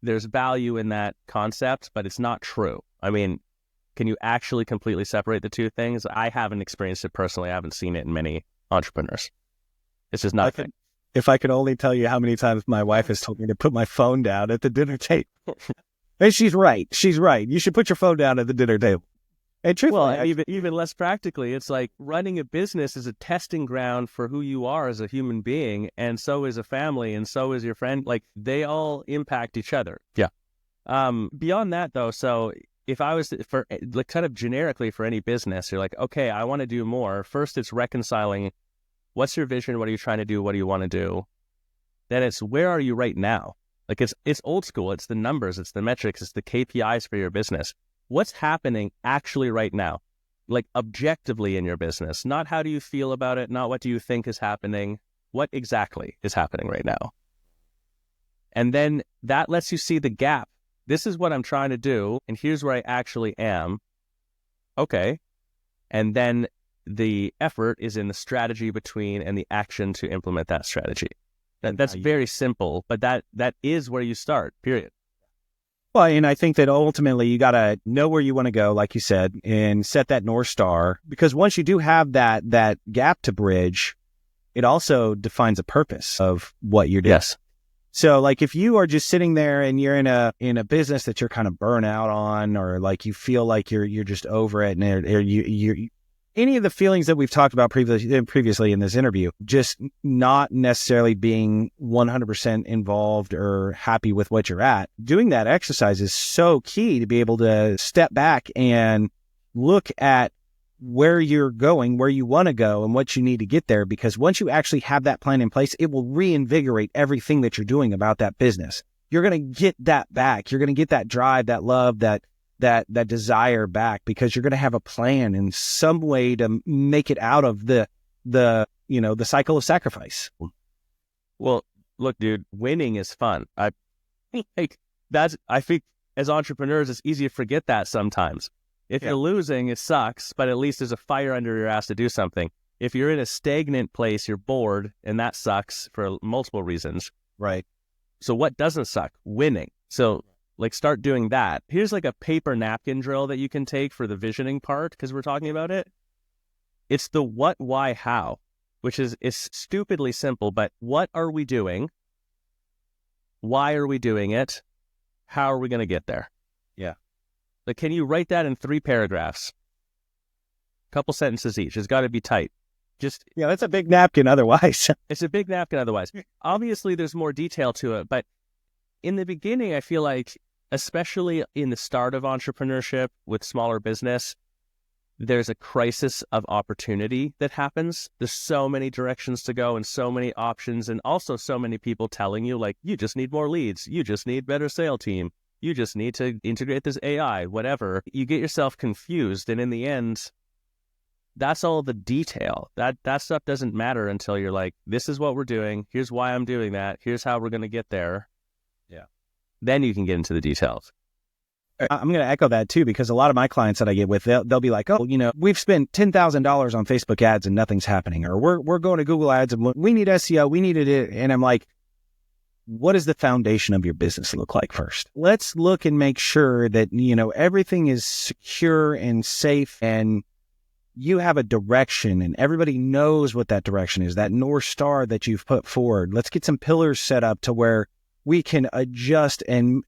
S2: there's value in that concept, but it's not true. I mean, can you actually completely separate the two things? I haven't experienced it personally. I haven't seen it in many entrepreneurs. It's just not a thing.
S3: If I could only tell you how many times my wife has told me to put my phone down at the dinner table. And she's right. She's right. You should put your phone down at the dinner table. And truthfully,
S2: well, even less practically, it's like running a business is a testing ground for who you are as a human being, and so is a family, and so is your friend. Like, they all impact each other. Yeah. Beyond that, though, so if I was for like kind of generically for any business, you're like, okay, I want to do more. First, it's reconciling. What's your vision? What are you trying to do? What do you want to do? Then it's, where are you right now? Like, it's old school. It's the numbers. It's the metrics. It's the KPIs for your business. What's happening actually right now? Like, objectively in your business. Not how do you feel about it? Not what do you think is happening? What exactly is happening right now? And then that lets you see the gap. This is what I'm trying to do, and here's where I actually am. Okay. And then the effort is in the strategy between and the action to implement that strategy. That's very simple, but that is where you start, period.
S3: Well, and I think that ultimately you got to know where you want to go, like you said, and set that North Star, because once you do have that gap to bridge, it also defines a purpose of what you're doing.
S2: Yes.
S3: So like if you are just sitting there and you're in a business that you're kind of burnt out on, or like you feel like you're just over it, and you any of the feelings that we've talked about previously in this interview, just not necessarily being 100% involved or happy with what you're at, doing that exercise is so key to be able to step back and look at where you're going, where you want to go, and what you need to get there. Because once you actually have that plan in place, it will reinvigorate everything that you're doing about that business. You're going to get that back. You're going to get that drive, that love, that desire back, because you're going to have a plan in some way to make it out of the cycle of sacrifice.
S2: Well, look, dude, winning is fun. I think as entrepreneurs, it's easy to forget that sometimes. If you're losing, it sucks, but at least there's a fire under your ass to do something. If you're in a stagnant place, you're bored, and that sucks for multiple reasons.
S3: Right.
S2: So what doesn't suck? Winning. So like, start doing that. Here's like a paper napkin drill that you can take for the visioning part, because we're talking about it. It's the what, why, how, which is stupidly simple, but what are we doing? Why are we doing it? How are we going to get there?
S3: Yeah.
S2: Like, can you write that in 3 paragraphs? Couple sentences each. It's got to be tight.
S3: That's a big napkin otherwise.
S2: It's a big napkin otherwise. Obviously, there's more detail to it, but in the beginning, I feel like, especially in the start of entrepreneurship with smaller business, there's a crisis of opportunity that happens. There's so many directions to go and so many options, and also so many people telling you, like, you just need more leads. You just need better sales team. You just need to integrate this AI, whatever. You get yourself confused, and in the end, that's all the detail. That stuff doesn't matter until you're like, this is what we're doing. Here's why I'm doing that. Here's how we're going to get there.
S3: Yeah.
S2: Then you can get into the details.
S3: I'm going to echo that too, because a lot of my clients that I get with, they'll be like, oh, we've spent $10,000 on Facebook ads and nothing's happening. Or we're going to Google ads and we need SEO. We needed it. And I'm like, what does the foundation of your business look like first? Let's look and make sure that, everything is secure and safe, and you have a direction and everybody knows what that direction is, that North Star that you've put forward. Let's get some pillars set up to where we can adjust and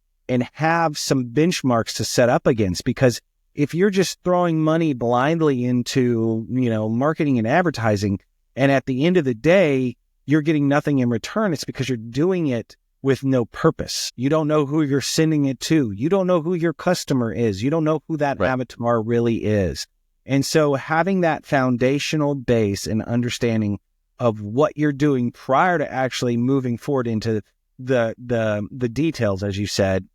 S3: have some benchmarks to set up against. Because if you're just throwing money blindly into, marketing and advertising, and at the end of the day, you're getting nothing in return, it's because you're doing it with no purpose. You don't know who you're sending it to. You don't know who your customer is. You don't know who that avatar really is. And so having that foundational base and understanding of what you're doing prior to actually moving forward into the details, as you said,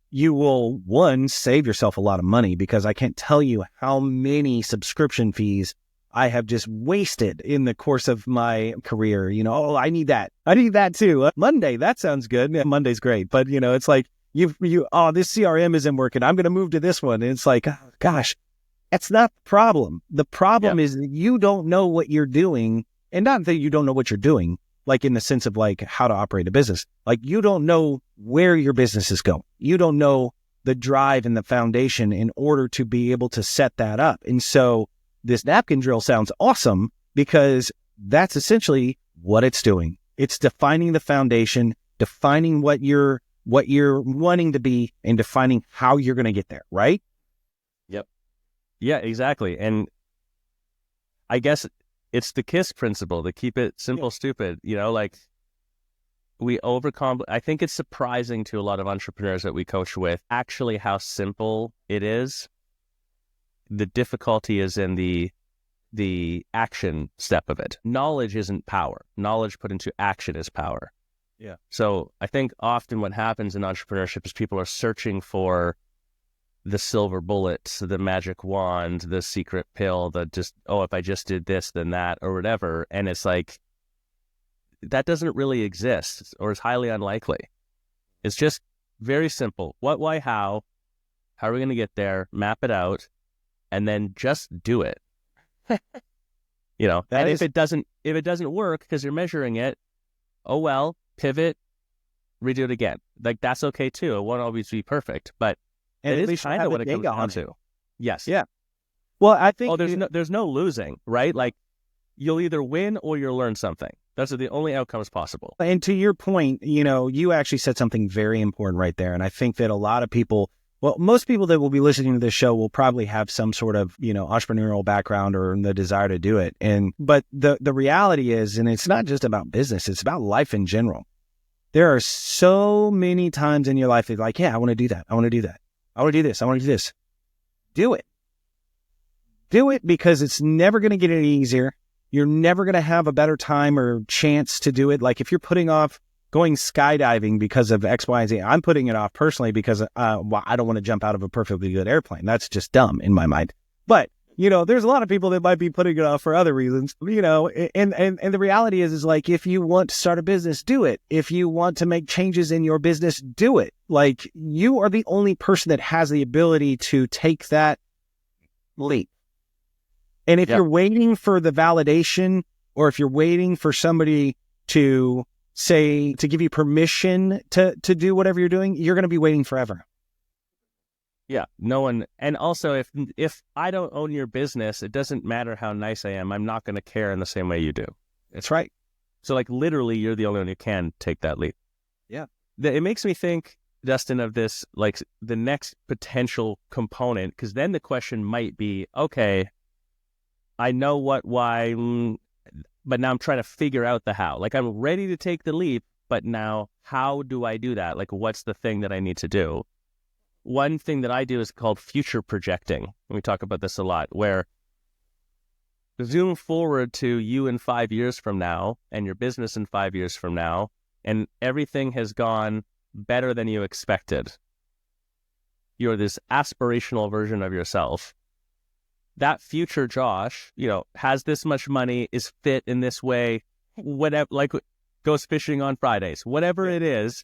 S3: you will, one, save yourself a lot of money, because I can't tell you how many subscription fees I have just wasted in the course of my career. Oh, I need that. I need that too. Monday, that sounds good. Yeah, Monday's great. But, it's like, this CRM isn't working. I'm going to move to this one. And it's like, oh, gosh, that's not the problem. The problem is that you don't know what you're doing. And not that you don't know what you're doing, like in the sense of like how to operate a business. Like, you don't know where your business is going. You don't know the drive and the foundation in order to be able to set that up. And so this napkin drill sounds awesome, because that's essentially what it's doing. It's defining the foundation, defining what you're wanting to be, and defining how you're going to get there, right?
S2: Yep. Yeah, exactly. And I guess it's the KISS principle, to keep it simple, stupid. Like, we I think it's surprising to a lot of entrepreneurs that we coach with actually how simple it is. The difficulty is in the action step of it. Knowledge isn't power. Knowledge put into action is power.
S3: Yeah.
S2: So I think often what happens in entrepreneurship is people are searching for the silver bullet, the magic wand, the secret pill that just, if I just did this, then that, or whatever. And it's like, that doesn't really exist, or is highly unlikely. It's just very simple. What, why, how are we going to get there? Map it out, and then just do it. If it doesn't work because you're measuring it, oh well, pivot, redo it again. Like, that's okay too. It won't always be perfect, but it is kind of what it comes down to. Yes.
S3: Yeah. Well, I think
S2: there's no losing, right? Like, you'll either win or you'll learn something. Those are the only outcomes possible.
S3: And to your point, you actually said something very important right there. And I think that a lot of people, most people that will be listening to this show will probably have some sort of, entrepreneurial background or the desire to do it. But the reality is, and it's not just about business, it's about life in general. There are so many times in your life that, like, yeah, I want to do that. I want to do that. I want to do this. I want to do this. Do it. Do it, because it's never going to get any easier. You're never going to have a better time or chance to do it. Like, if you're putting off going skydiving because of X, Y, and Z, I'm putting it off personally because I don't want to jump out of a perfectly good airplane. That's just dumb in my mind. But, there's a lot of people that might be putting it off for other reasons, and the reality is like, if you want to start a business, do it. If you want to make changes in your business, do it. Like, you are the only person that has the ability to take that leap. And if you're waiting for the validation, or if you're waiting for somebody to give you permission to do whatever you're doing, you're going to be waiting forever.
S2: Yeah, no one. And also, if I don't own your business, it doesn't matter how nice I am. I'm not going to care in the same way you do.
S3: That's right.
S2: So, like, literally, you're the only one who can take that leap.
S3: Yeah.
S2: It makes me think, Dustin, of this, like, the next potential component, because then the question might be, okay, I know what, why, but now I'm trying to figure out the how. Like, I'm ready to take the leap, but now how do I do that? Like, what's the thing that I need to do? One thing that I do is called future projecting. And we talk about this a lot, where zoom forward to you in 5 years from now and your business in 5 years from now, and everything has gone better than you expected. You're this aspirational version of yourself. That future Josh, has this much money, is fit in this way, whatever, like, goes fishing on Fridays, whatever it is.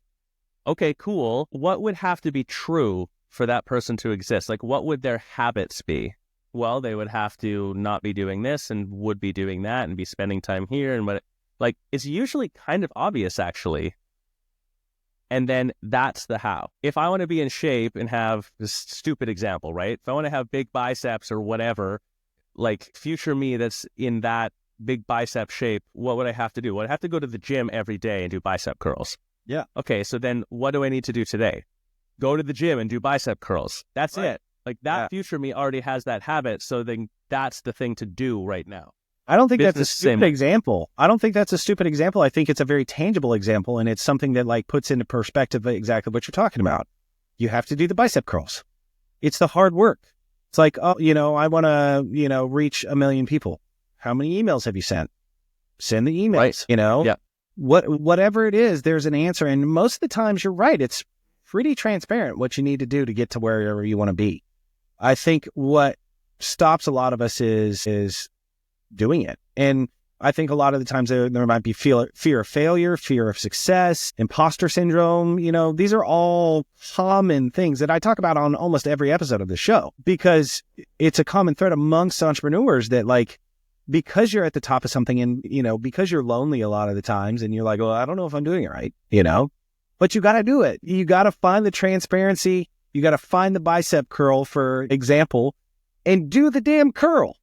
S2: Okay, cool. What would have to be true for that person to exist? Like, what would their habits be? Well, they would have to not be doing this and would be doing that and be spending time here. And it's usually kind of obvious, actually. And then that's the how. If I want to be in shape and have this stupid example, right? If I want to have big biceps or whatever, like, future me that's in that big bicep shape, what would I have to do? Well, I'd have to go to the gym every day and do bicep curls.
S3: Yeah.
S2: Okay, so then what do I need to do today? Go to the gym and do bicep curls. That's right. It. Like, that future me already has that habit, so then that's the thing to do right now.
S3: I don't think that's a
S2: Business,
S3: stupid
S2: same.
S3: example. I don't think that's a stupid example. I think it's a very tangible example, and it's something that like puts into perspective exactly what you're talking about. You have to do the bicep curls. It's the hard work. It's like, oh, I want to, reach 1 million people. How many emails have you sent? Send the emails,
S2: Right. Yeah.
S3: Whatever it is, there's an answer. And most of the times you're right. It's pretty transparent what you need to do to get to wherever you want to be. I think what stops a lot of us is doing it. And I think a lot of the times there might be fear of failure, fear of success, imposter syndrome. These are all common things that I talk about on almost every episode of the show, because it's a common thread amongst entrepreneurs that like, because you're at the top of something and, because you're lonely a lot of the times and you're like, well, I don't know if I'm doing it right, but you got to do it. You got to find the transparency. You got to find the bicep curl, for example, and do the damn curl.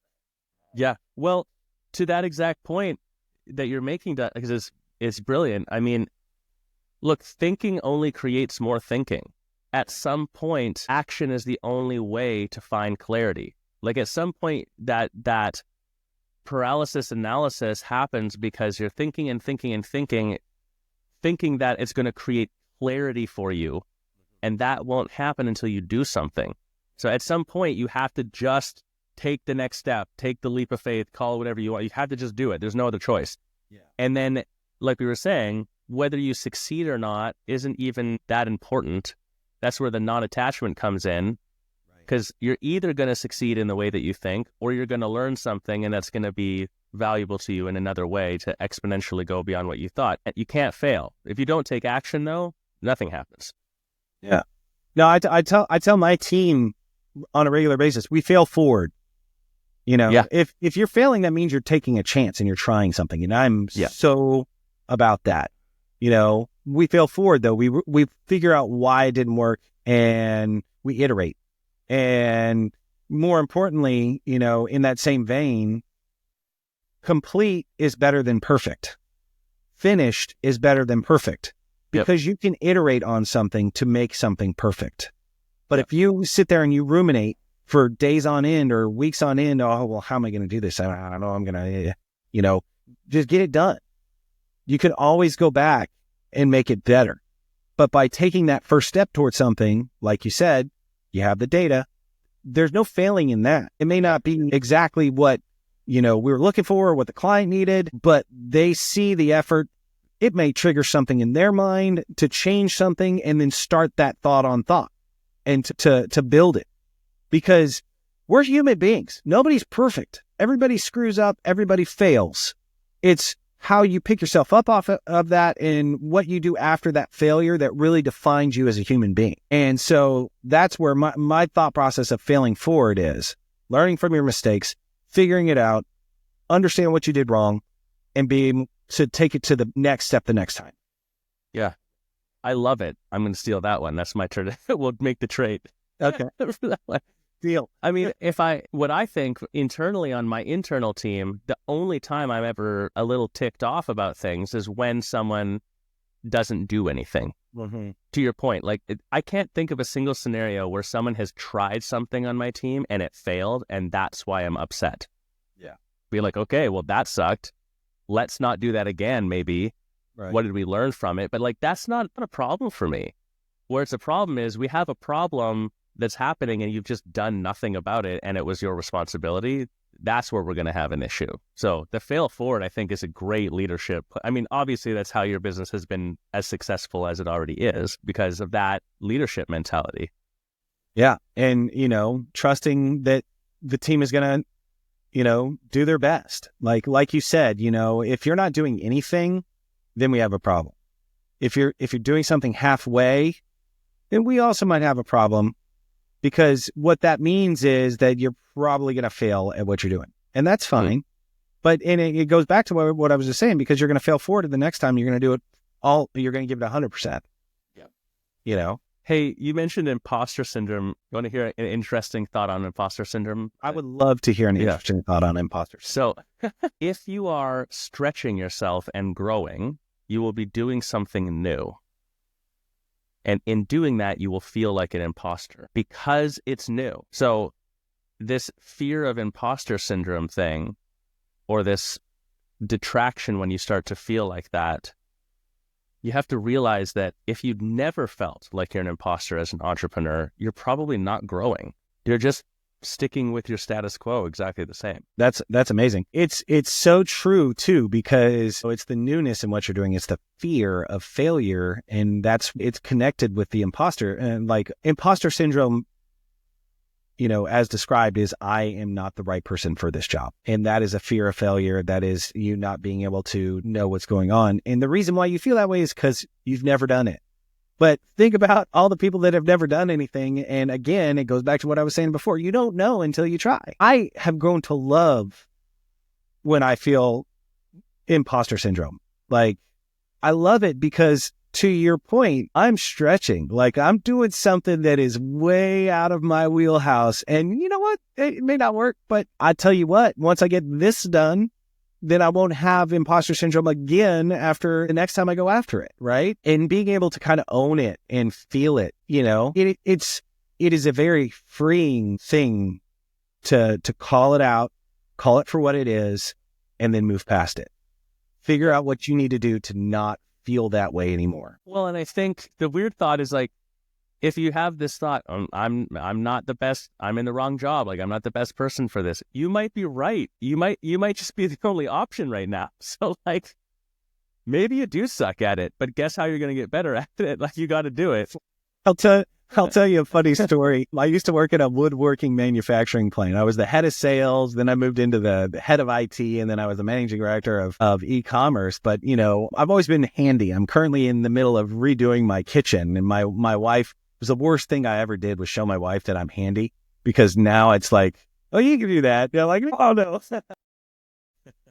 S2: Yeah. Well, to that exact point that you're making, because it's brilliant. I mean, look, thinking only creates more thinking. At some point, action is the only way to find clarity. Like at some point, that paralysis analysis happens because you're thinking and thinking and thinking that it's going to create clarity for you. And that won't happen until you do something. So at some point, you have to just take the next step, take the leap of faith, call it whatever you want. You have to just do it. There's no other choice.
S3: Yeah.
S2: And then, like we were saying, whether you succeed or not isn't even that important. That's where the non-attachment comes in, because you're either going to succeed in the way that you think, or you're going to learn something and that's going to be valuable to you in another way to exponentially go beyond what you thought. You can't fail. If you don't take action, though, nothing happens.
S3: Yeah. No, I tell my team on a regular basis, we fail forward.
S2: Yeah.
S3: If you're failing, that means you're taking a chance and you're trying something. And I'm so about that. We fail forward though. We figure out why it didn't work and we iterate. And more importantly, in that same vein, complete is better than perfect. Finished is better than perfect, because you can iterate on something to make something perfect. But if you sit there and you ruminate for days on end or weeks on end, oh, well, how am I going to do this? I don't know. I'm going to, just get it done. You can always go back and make it better. But by taking that first step towards something, like you said, you have the data, there's no failing in that. It may not be exactly what, we were looking for or what the client needed, but they see the effort. It may trigger something in their mind to change something and then start that thought on thought and to build it. Because we're human beings. Nobody's perfect. Everybody screws up. Everybody fails. It's how you pick yourself up off of that and what you do after that failure that really defines you as a human being. And so that's where my thought process of failing forward is learning from your mistakes, figuring it out, understand what you did wrong, and being to take it to the next step the next time.
S2: Yeah. I love it. I'm going to steal that one. That's my turn. We'll make the trade.
S3: Okay.
S2: For that one.
S3: Deal.
S2: I mean, what I think internally on my internal team, the only time I'm ever a little ticked off about things is when someone doesn't do anything.
S3: Mm-hmm.
S2: To your point, I can't think of a single scenario where someone has tried something on my team and it failed, and that's why I'm upset.
S3: Yeah.
S2: Be like, okay, well, that sucked. Let's not do that again, maybe.
S3: Right.
S2: What did we learn from it? But that's not a problem for me. Where it's a problem is we have a problem that's happening and you've just done nothing about it and it was your responsibility. That's where we're going to have an issue. So the fail forward, I think, is a great leadership. I mean, obviously that's how your business has been as successful as it already is, because of that leadership mentality.
S3: Yeah. And, trusting that the team is going to, do their best. Like you said, if you're not doing anything, then we have a problem. If you're doing something halfway, then we also might have a problem, because what that means is that you're probably going to fail at what you're doing, and that's fine. But it goes back to what I was just saying, because you're going to fail forward, and the next time you're going to do it all, you're going to give it 100%. Yeah.
S2: Hey, you mentioned imposter syndrome. You want to hear an interesting thought on imposter syndrome?
S3: I would love to hear an interesting thought on imposter syndrome.
S2: So if you are stretching yourself and growing, you will be doing something new. And in doing that, you will feel like an imposter because it's new. So this fear of imposter syndrome thing or this detraction when you start to feel like that, you have to realize that if you'd never felt like you're an imposter as an entrepreneur, you're probably not growing. You're just sticking with your status quo exactly the same.
S3: That's amazing. It's so true too, because it's the newness in what you're doing. It's the fear of failure, and it's connected with the imposter. And like imposter syndrome, as described, is I am not the right person for this job. And that is a fear of failure. That is you not being able to know what's going on. And the reason why you feel that way is because you've never done it. But think about all the people that have never done anything. And again, it goes back to what I was saying before. You don't know until you try. I have grown to love when I feel imposter syndrome. Like, I love it because, to your point, I'm stretching. Like, I'm doing something that is way out of my wheelhouse. And you know what? It may not work, but I tell you what, once I get this done, then I won't have imposter syndrome again after the next time I go after it, right? And being able to kind of own it and feel it, it is a very freeing thing to call it out, call it for what it is, and then move past it. Figure out what you need to do to not feel that way anymore.
S2: Well, and I think the weird thought is like, if you have this thought, I'm not the best, I'm in the wrong job, like I'm not the best person for this, you might be right. You might just be the only option right now. So like, maybe you do suck at it, but guess how you're going to get better at it? Like, you got to do it.
S3: I'll tell you a funny story. I used to work at a woodworking manufacturing plant. I was the head of sales, then I moved into the head of IT, and then I was the managing director of e-commerce. But, I've always been handy. I'm currently in the middle of redoing my kitchen, and my wife, it was the worst thing I ever did was show my wife that I'm handy, because now it's like, oh, you can do that. They're like, oh, no.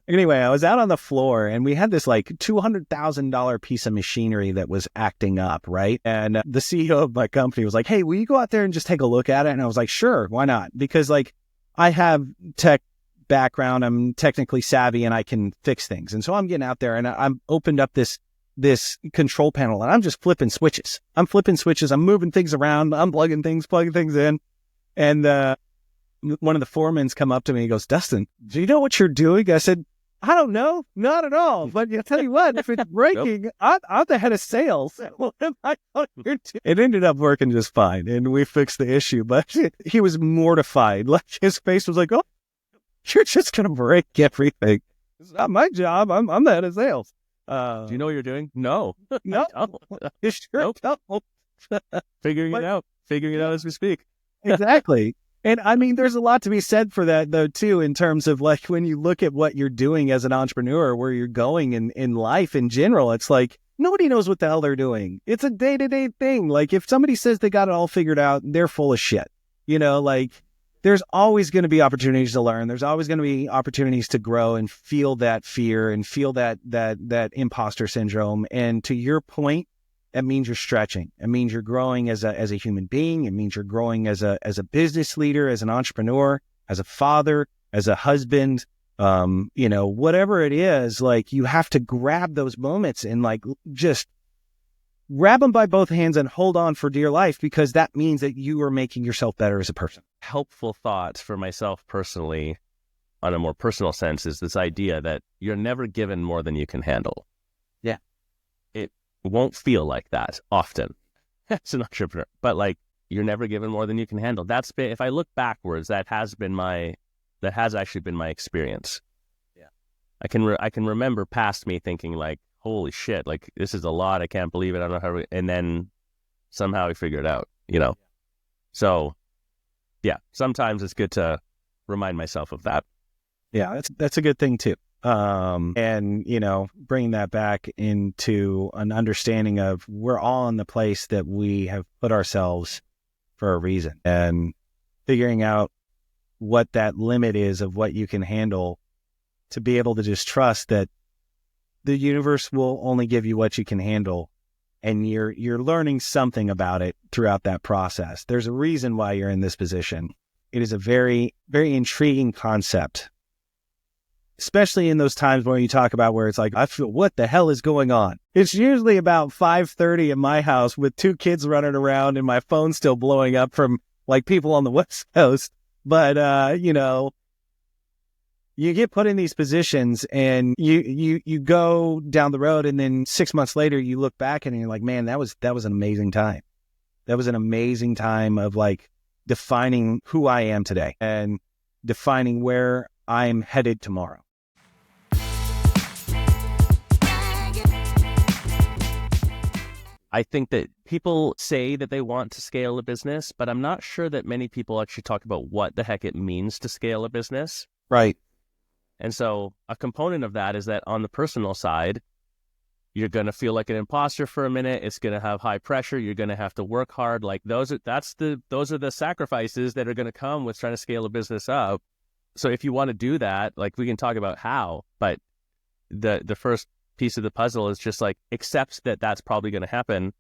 S3: Anyway, I was out on the floor and we had this like $200,000 piece of machinery that was acting up, right? And the CEO of my company was like, hey, will you go out there and just take a look at it? And I was like, sure, why not? Because like I have tech background, I'm technically savvy, and I can fix things. And so I'm getting out there and I'm opened up this control panel and I'm just flipping switches. I'm moving things around, I'm plugging things in. And one of the foremans come up to me and goes, Dustin, do you know what you're doing? I said, I don't know, not at all. But I'll tell you what, if it's breaking, nope. I'm the head of sales. What am I going to do? It ended up working just fine, and we fixed the issue. But he was mortified. Like, his face was like, oh, you're just going to break everything. It's not my job. I'm the head of sales.
S2: Do you know what you're doing? No.
S3: No. You sure don't.
S2: Figuring it out as we speak.
S3: Exactly. And I mean, there's a lot to be said for that, though, too, in terms of like when you look at what you're doing as an entrepreneur, where you're going in life in general, it's like nobody knows what the hell they're doing. It's a day-to-day thing. Like, if somebody says they got it all figured out, they're full of shit. Like, there's always going to be opportunities to learn. There's always going to be opportunities to grow and feel that fear and feel that imposter syndrome. And to your point, that means you're stretching. It means you're growing as a human being. It means you're growing as a business leader, as an entrepreneur, as a father, as a husband, whatever it is. Like, you have to grab those moments and like just grab them by both hands and hold on for dear life, because that means that you are making yourself better as a person.
S2: Helpful thoughts for myself personally, on a more personal sense, is this idea that you're never given more than you can handle.
S3: Yeah.
S2: It won't feel like that often as an entrepreneur, but like, you're never given more than you can handle. That's been, if I look backwards, that has actually been my experience.
S3: Yeah.
S2: I can remember past me thinking like, holy shit, like this is a lot. I can't believe it. I don't know how and then somehow we figure it out, Yeah. So yeah, sometimes it's good to remind myself of that.
S3: Yeah, that's a good thing too. And bringing that back into an understanding of we're all in the place that we have put ourselves for a reason, and figuring out what that limit is of what you can handle, to be able to just trust that the universe will only give you what you can handle, and you're learning something about it throughout that process. There's a reason why you're in this position. It is a very, very intriguing concept, especially in those times where you talk about where it's like, I feel, what the hell is going on? It's usually about 5:30 in my house with 2 kids running around and my phone still blowing up from like people on the West Coast. But, you get put in these positions and you go down the road, and then 6 months later you look back and you're like, man, that was an amazing time. That was an amazing time of like defining who I am today and defining where I'm headed tomorrow.
S2: I think that people say that they want to scale a business, but I'm not sure that many people actually talk about what the heck it means to scale a business.
S3: Right.
S2: And so a component of that is that on the personal side, you're going to feel like an imposter for a minute. It's going to have high pressure. You're going to have to work hard. Like those are the sacrifices that are going to come with trying to scale a business up. So if you want to do that, like we can talk about how, but the first piece of the puzzle is just like accept that that's probably going to happen.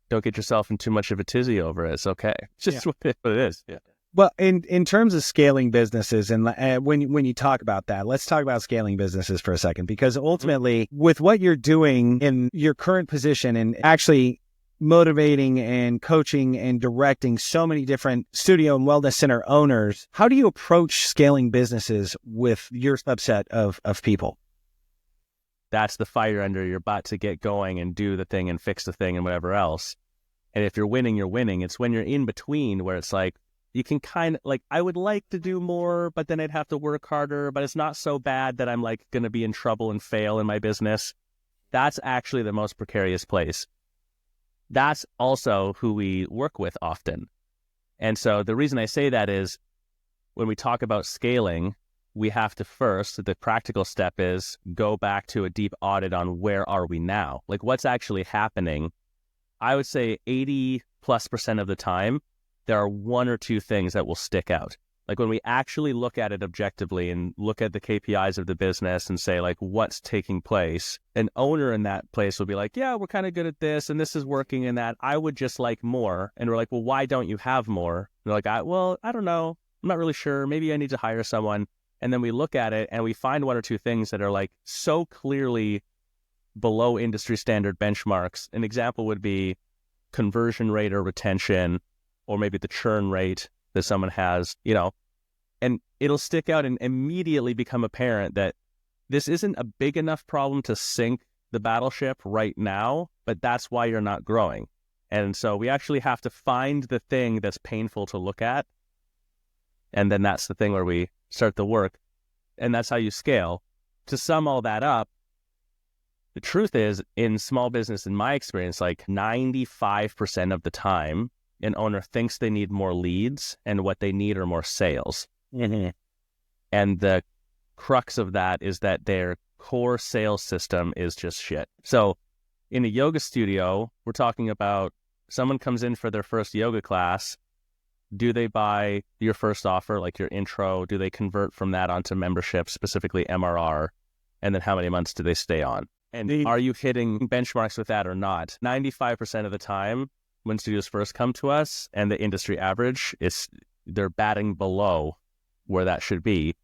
S2: Don't get yourself in too much of a tizzy over it. It's okay. It's just what it is. Yeah.
S3: Well, in terms of scaling businesses, and when you talk about that, let's talk about scaling businesses for a second, because ultimately, with what you're doing in your current position and actually motivating and coaching and directing so many different studio and wellness center owners, how do you approach scaling businesses with your subset of people?
S2: That's the fire under your butt to get going and do the thing and fix the thing and whatever else. And if you're winning, you're winning. It's when you're in between where it's like, you can kind of like, I would like to do more, but then I'd have to work harder, but it's not so bad that I'm like going to be in trouble and fail in my business. That's actually the most precarious place. That's also who we work with often. And so the reason I say that is when we talk about scaling, we have to first, the practical step is go back to a deep audit on where are we now? Like what's actually happening? I would say 80+% of the time, there are one or two things that will stick out. Like when we actually look at it objectively and look at the KPIs of the business and say like what's taking place, an owner in that place will be like, yeah, we're kind of good at this and this is working and that. I would just like more. And we're like, well, why don't you have more? And they're like, I don't know. I'm not really sure. Maybe I need to hire someone. And then we look at it and we find one or two things that are like so clearly below industry standard benchmarks. An example would be conversion rate or retention, or maybe the churn rate that someone has, and it'll stick out and immediately become apparent that this isn't a big enough problem to sink the battleship right now, but that's why you're not growing. And so we actually have to find the thing that's painful to look at. And then that's the thing where we start the work. And that's how you scale. To sum all that up, the truth is in small business, in my experience, like 95% of the time, an owner thinks they need more leads and what they need are more sales.
S3: Mm-hmm.
S2: And the crux of that is that their core sales system is just shit. So in a yoga studio, we're talking about someone comes in for their first yoga class. Do they buy your first offer, like your intro? Do they convert from that onto membership, specifically MRR? And then how many months do they stay on? And are you hitting benchmarks with that or not? 95% of the time, when studios first come to us and the industry average is they're batting below where that should be.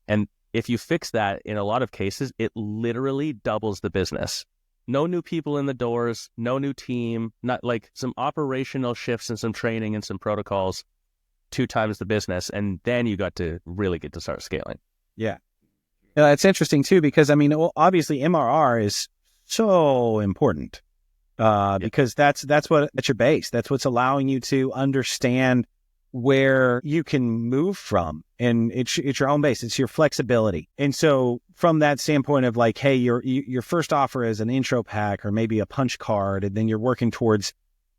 S2: And if you fix that, in a lot of cases, it literally doubles the business. No new people in the doors, no new team, not like some operational shifts and some training and some protocols, 2 times the business. And then you got to really get to start scaling.
S3: Yeah. It's interesting too, because I mean, obviously MRR is so important because that's your base. That's what's allowing you to understand where you can move from, and it's your own base. It's your flexibility. And so from that standpoint of like, hey, your first offer is an intro pack or maybe a punch card, and then you're working towards,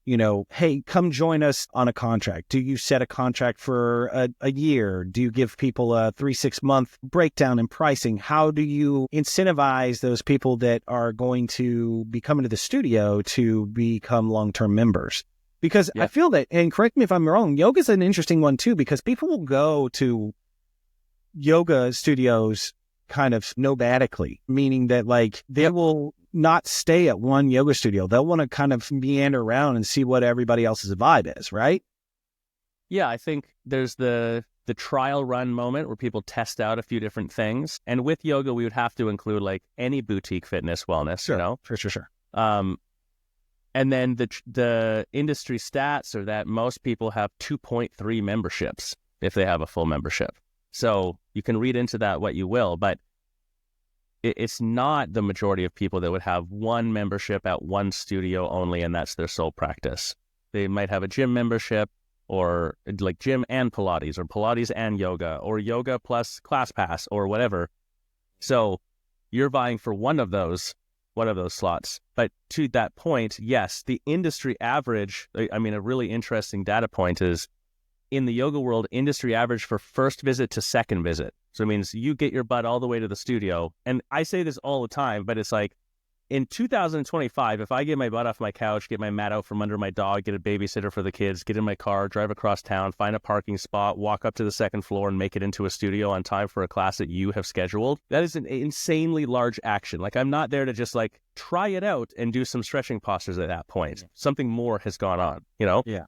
S3: hey, come join us on a contract. Do you set a contract for a year? Do you give people a 3-6 month breakdown in pricing? How do you incentivize those people that are going to be coming to the studio to become long-term members? Because I feel that, and correct me if I'm wrong, yoga is an interesting one too, because people will go to yoga studios kind of nomadically, meaning that like they will not stay at one yoga studio. They'll want to kind of meander around and see what everybody else's vibe is, right?
S2: Yeah, I think there's the trial run moment where people test out a few different things. And with yoga, we would have to include like any boutique fitness wellness,
S3: For sure.
S2: And then the industry stats are that most people have 2.3 memberships if they have a full membership. So you can read into that what you will, but it's not the majority of people that would have one membership at one studio only, and that's their sole practice. They might have a gym membership, or like gym and Pilates, or Pilates and yoga, or yoga plus ClassPass, or whatever. So you're vying for one of those slots. But to that point, yes, the industry average, I mean, a really interesting data point is in the yoga world, industry average for first visit to second visit. So it means you get your butt all the way to the studio. And I say this all the time, but it's like, in 2025, if I get my butt off my couch, get my mat out from under my dog, get a babysitter for the kids, get in my car, drive across town, find a parking spot, walk up to the second floor and make it into a studio on time for a class that you have scheduled, that is an insanely large action. Like, I'm not there to just like try it out and do some stretching postures at that point. Yeah. Something more has gone on, you know?
S3: Yeah.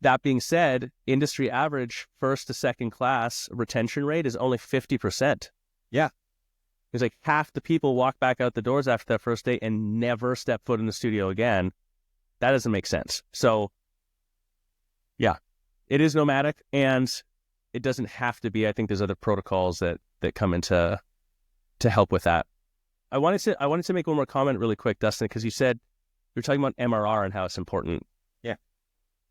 S2: That being said, industry average first to second class retention rate is only 50%.
S3: Yeah.
S2: It's like half the people walk back out the doors after that first day and never step foot in the studio again. That doesn't make sense. So, yeah, it is nomadic, and it doesn't have to be. I think there's other protocols that come into to help with that. I wanted to make one more comment really quick, Dustin, because you said you're talking about MRR and how it's important.
S3: Yeah,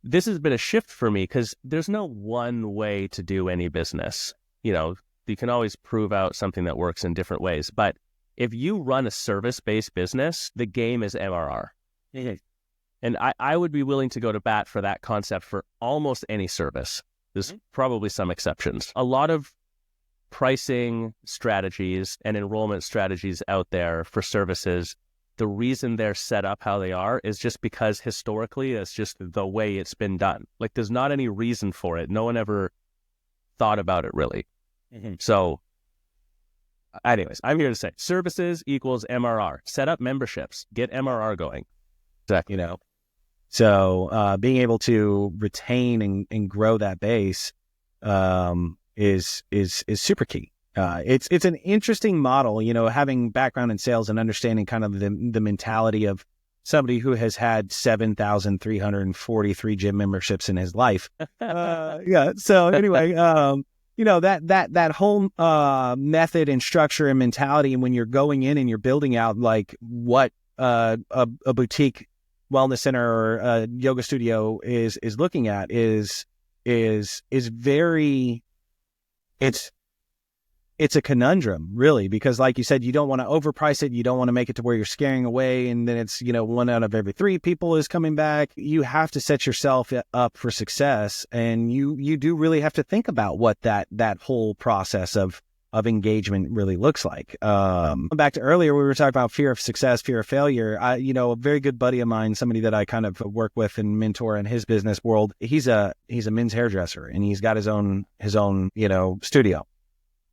S2: this has been a shift for me because there's no one way to do any business. You know, you can always prove out something that works in different ways. But if you run a service-based business, the game is MRR.
S3: Yeah.
S2: And I would be willing to go to bat for that concept for almost any service. There's probably some exceptions. A lot of pricing strategies and enrollment strategies out there for services, the reason they're set up how they are is just because historically it's just the way it's been done. Like, there's not any reason for it. No one ever thought about it really. So anyways, I'm here to say services equals MRR. Set up memberships, get MRR going.
S3: Exactly. You know, so being able to retain and grow that base is super key. It's an interesting model, you know, having background in sales and understanding kind of the mentality of somebody who has had 7,343 gym memberships in his life. Yeah. So anyway, you know, that whole method and structure and mentality, and when you're going in and you're building out like what a boutique wellness center or a yoga studio is looking at is very, it's a conundrum, really, because like you said, you don't want to overprice it. You don't want to make it to where you're scaring away. And then it's, you know, 1 out of every 3 people is coming back. You have to set yourself up for success. And you do really have to think about what that whole process of engagement really looks like. Back to earlier, we were talking about fear of success, fear of failure. You know, a very good buddy of mine, somebody that I kind of work with and mentor in his business world, he's a men's hairdresser, and he's got his own, you know, studio.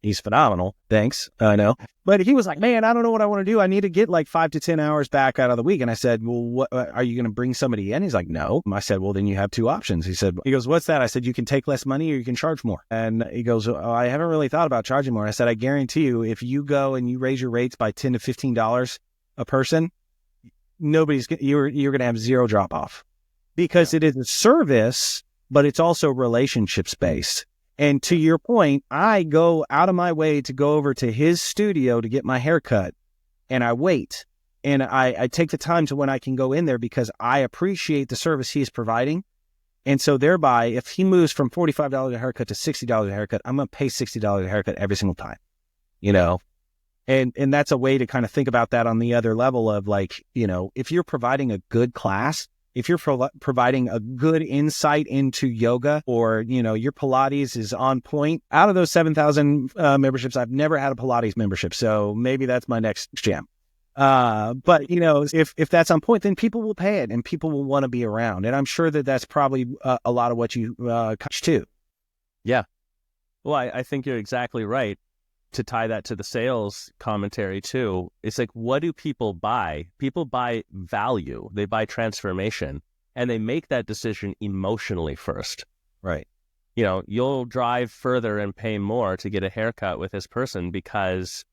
S3: He's phenomenal. Thanks. I know. But he was like, man, I don't know what I want to do. I need to get like 5 to 10 hours back out of the week. And I said, well, what, are you going to bring somebody in? He's like, no. I said, well, then you have 2 options. He goes, what's that? I said, you can take less money or you can charge more. And he goes, oh, I haven't really thought about charging more. I said, I guarantee you, if you go and you raise your rates by $10 to $15 a person, you're going to have 0 drop off, because it is a service, but it's also relationships based. And to your point, I go out of my way to go over to his studio to get my hair cut, and I wait. And I take the time to when I can go in there, because I appreciate the service he's providing. And so thereby, if he moves from $45 a haircut to $60 a haircut, I'm going to pay $60 a haircut every single time, you know? And that's a way to kind of think about that on the other level of like, you know, if you're providing a good class, if you're providing a good insight into yoga, or, you know, your Pilates is on point, out of those 7,000 memberships, I've never had a Pilates membership. So maybe that's my next jam. But, you know, if that's on point, then people will pay it and people will want to be around. And I'm sure that that's probably a lot of what you catch too.
S2: Yeah. Well, I think you're exactly right. To tie that to the sales commentary too, it's like, what do people buy? People buy value. They buy transformation, and they make that decision emotionally first.
S3: Right.
S2: You know, you'll drive further and pay more to get a haircut with this person because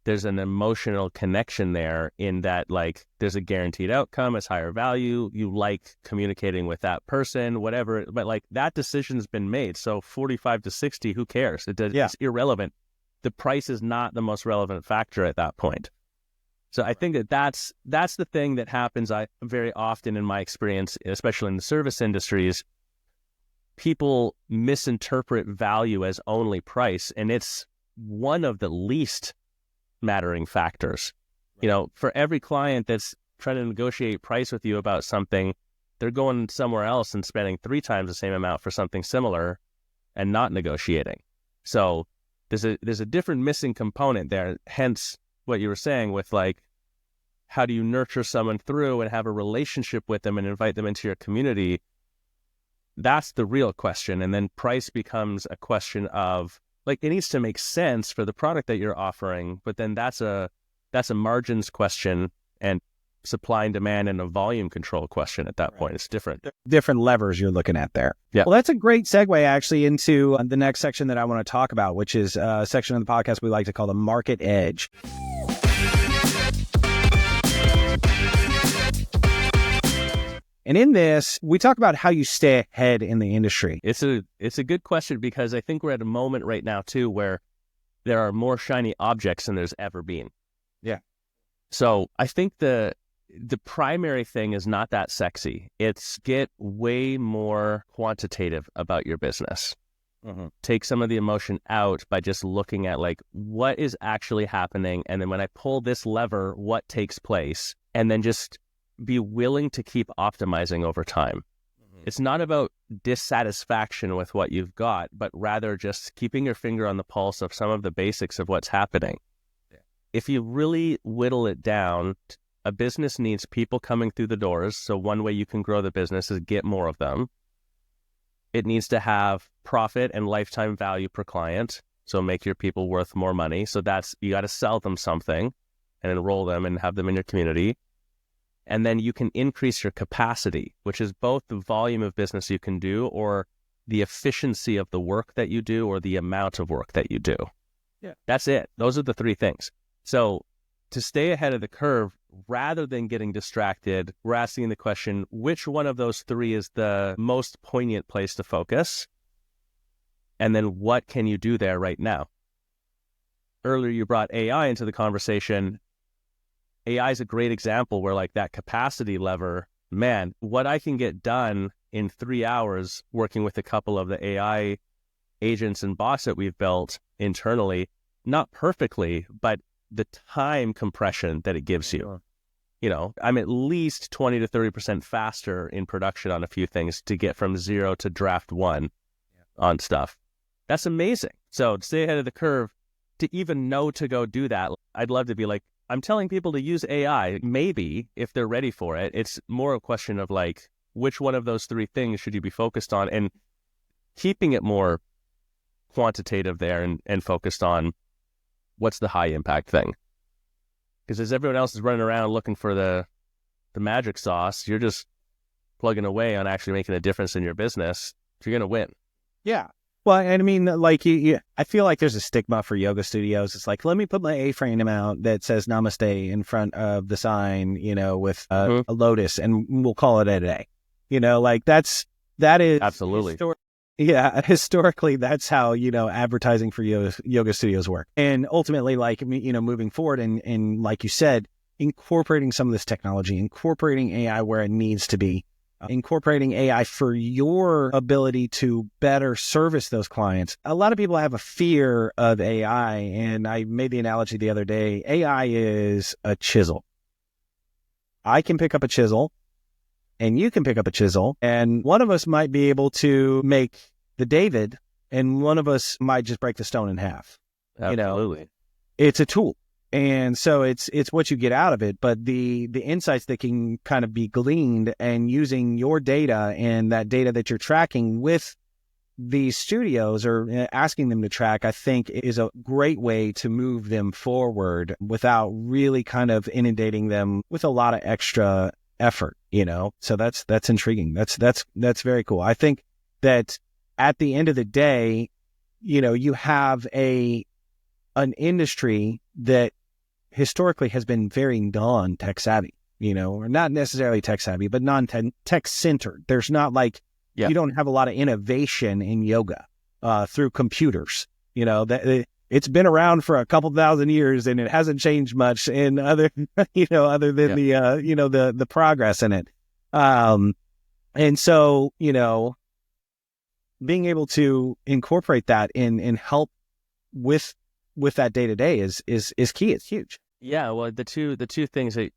S2: there's an emotional connection there in that, like, there's a guaranteed outcome, it's higher value, you like communicating with that person, whatever, but like that decision's been made. So 45 to 60, who cares? It's irrelevant. The price is not the most relevant factor at that point. So I think that's the thing that happens very often in my experience, especially in the service industries. People misinterpret value as only price, and it's one of the least mattering factors. You know, for every client that's trying to negotiate price with you about something, they're going somewhere else and spending 3 times the same amount for something similar and not negotiating. So there's a different missing component there. Hence what you were saying with, like, how do you nurture someone through and have a relationship with them and invite them into your community? That's the real question. And then price becomes a question of, like, it needs to make sense for the product that you're offering, but then that's a margins question and supply and demand and a volume control question at that point. It's different.
S3: Different levers you're looking at there.
S2: Yeah.
S3: Well, that's a great segue actually into the next section that I want to talk about, which is a section of the podcast we like to call the market edge. And in this, we talk about how you stay ahead in the industry.
S2: It's a good question, because I think we're at a moment right now too where there are more shiny objects than there's ever been.
S3: Yeah.
S2: So I think the primary thing is not that sexy. It's get way more quantitative about your business. Mm-hmm. Take some of the emotion out by just looking at, like, what is actually happening, and then when I pull this lever, what takes place, and then just be willing to keep optimizing over time. Mm-hmm. It's not about dissatisfaction with what you've got, but rather just keeping your finger on the pulse of some of the basics of what's happening. Yeah. If you really whittle it down, a business needs people coming through the doors. So one way you can grow the business is get more of them. It needs to have profit and lifetime value per client. So make your people worth more money. So you got to sell them something and enroll them and have them in your community. And then you can increase your capacity, which is both the volume of business you can do or the efficiency of the work that you do or the amount of work that you do. Yeah. That's it. Those are the 3 things. So to stay ahead of the curve, rather than getting distracted, we're asking the question, which one of those 3 is the most poignant place to focus? And then what can you do there right now? Earlier, you brought AI into the conversation. AI is a great example where, like, that capacity lever, man, what I can get done in 3 hours working with a couple of the AI agents and bots that we've built internally, not perfectly, but the time compression that it gives you. You know, I'm at least 20 to 30% faster in production on a few things to get from 0 to draft 1 on stuff. That's amazing. So to stay ahead of the curve, to even know to go do that, I'd love to be like, I'm telling people to use AI, maybe, if they're ready for it. It's more a question of, like, which one of those 3 things should you be focused on, and keeping it more quantitative there and focused on what's the high impact thing. Because as everyone else is running around looking for the magic sauce, you're just plugging away on actually making a difference in your business. You're going to win.
S3: Yeah. Well, and I mean, like, I feel like there's a stigma for yoga studios. It's like, let me put my A-frame out that says Namaste in front of the sign, you know, with a lotus, and we'll call it a day. You know, like, that is
S2: absolutely.
S3: Historically, that's how, you know, advertising for yoga studios work. And ultimately, like, you know, moving forward and like you said, incorporating some of this technology, incorporating AI where it needs to be, incorporating AI for your ability to better service those clients. A lot of people have a fear of AI, and I made the analogy the other day. AI is a chisel. I can pick up a chisel, and you can pick up a chisel, and one of us might be able to make the David, and one of us might just break the stone in half.
S2: Absolutely.
S3: You know, it's a tool. And so it's what you get out of it, but the insights that can kind of be gleaned, and using your data and that data that you're tracking with these studios or asking them to track, I think is a great way to move them forward without really kind of inundating them with a lot of extra effort, you know? So that's intriguing. That's very cool. I think that at the end of the day, you know, you have an industry that historically has been very non-tech savvy, or not necessarily tech savvy, but non-tech centered. There's not like, you don't have a lot of innovation in yoga through computers. It's been around for a couple thousand years and it hasn't changed much in other than the progress in it. And so, being able to incorporate that and help with that day to day is key. It's huge.
S2: Yeah. Well, the two things that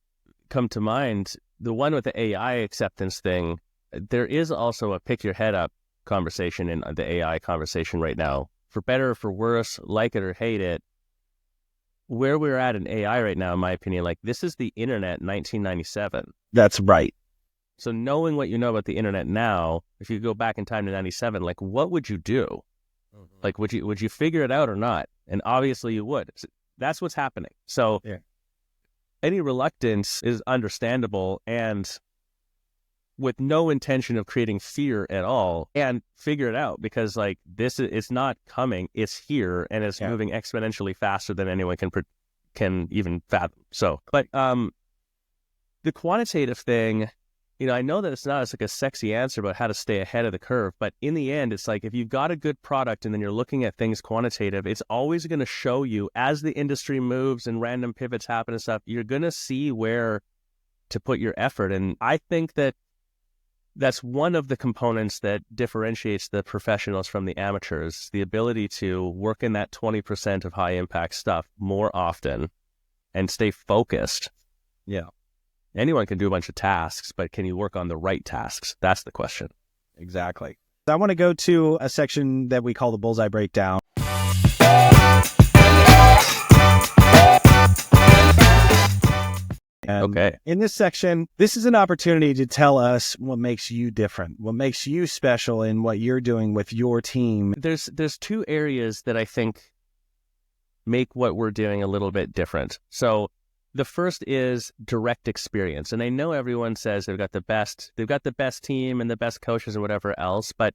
S2: come to mind, the one with the AI acceptance thing, there is also a pick your head up conversation in the AI conversation right now. For better or for worse, like it or hate it, where we're at in AI right now, in my opinion, like this is the internet 1997.
S3: That's right.
S2: So knowing what you know about the internet now, if you go back in time to 97, like what would you do? Mm-hmm. Like would you figure it out or not? And obviously you would. That's what's happening. So any reluctance is understandable, and with no intention of creating fear at all, and figure it out, because like it's not coming, it's here, and it's moving exponentially faster than anyone can even fathom. So, but the quantitative thing, I know that it's not like a sexy answer about how to stay ahead of the curve, but in the end, it's like if you've got a good product and then you're looking at things quantitative, it's always going to show you as the industry moves and random pivots happen and stuff, you're going to see where to put your effort. And I think that's one of the components that differentiates the professionals from the amateurs, the ability to work in that 20% of high impact stuff more often and stay focused.
S3: Yeah.
S2: Anyone can do a bunch of tasks, but can you work on the right tasks? That's the question.
S3: Exactly. I want to go to a section that we call the Bullseye Breakdown.
S2: Okay.
S3: In this section, this is an opportunity to tell us what makes you different, what makes you special in what you're doing with your team.
S2: There's two areas that I think make what we're doing a little bit different. So the first is direct experience. And I know everyone says they've got the best team and the best coaches and whatever else, but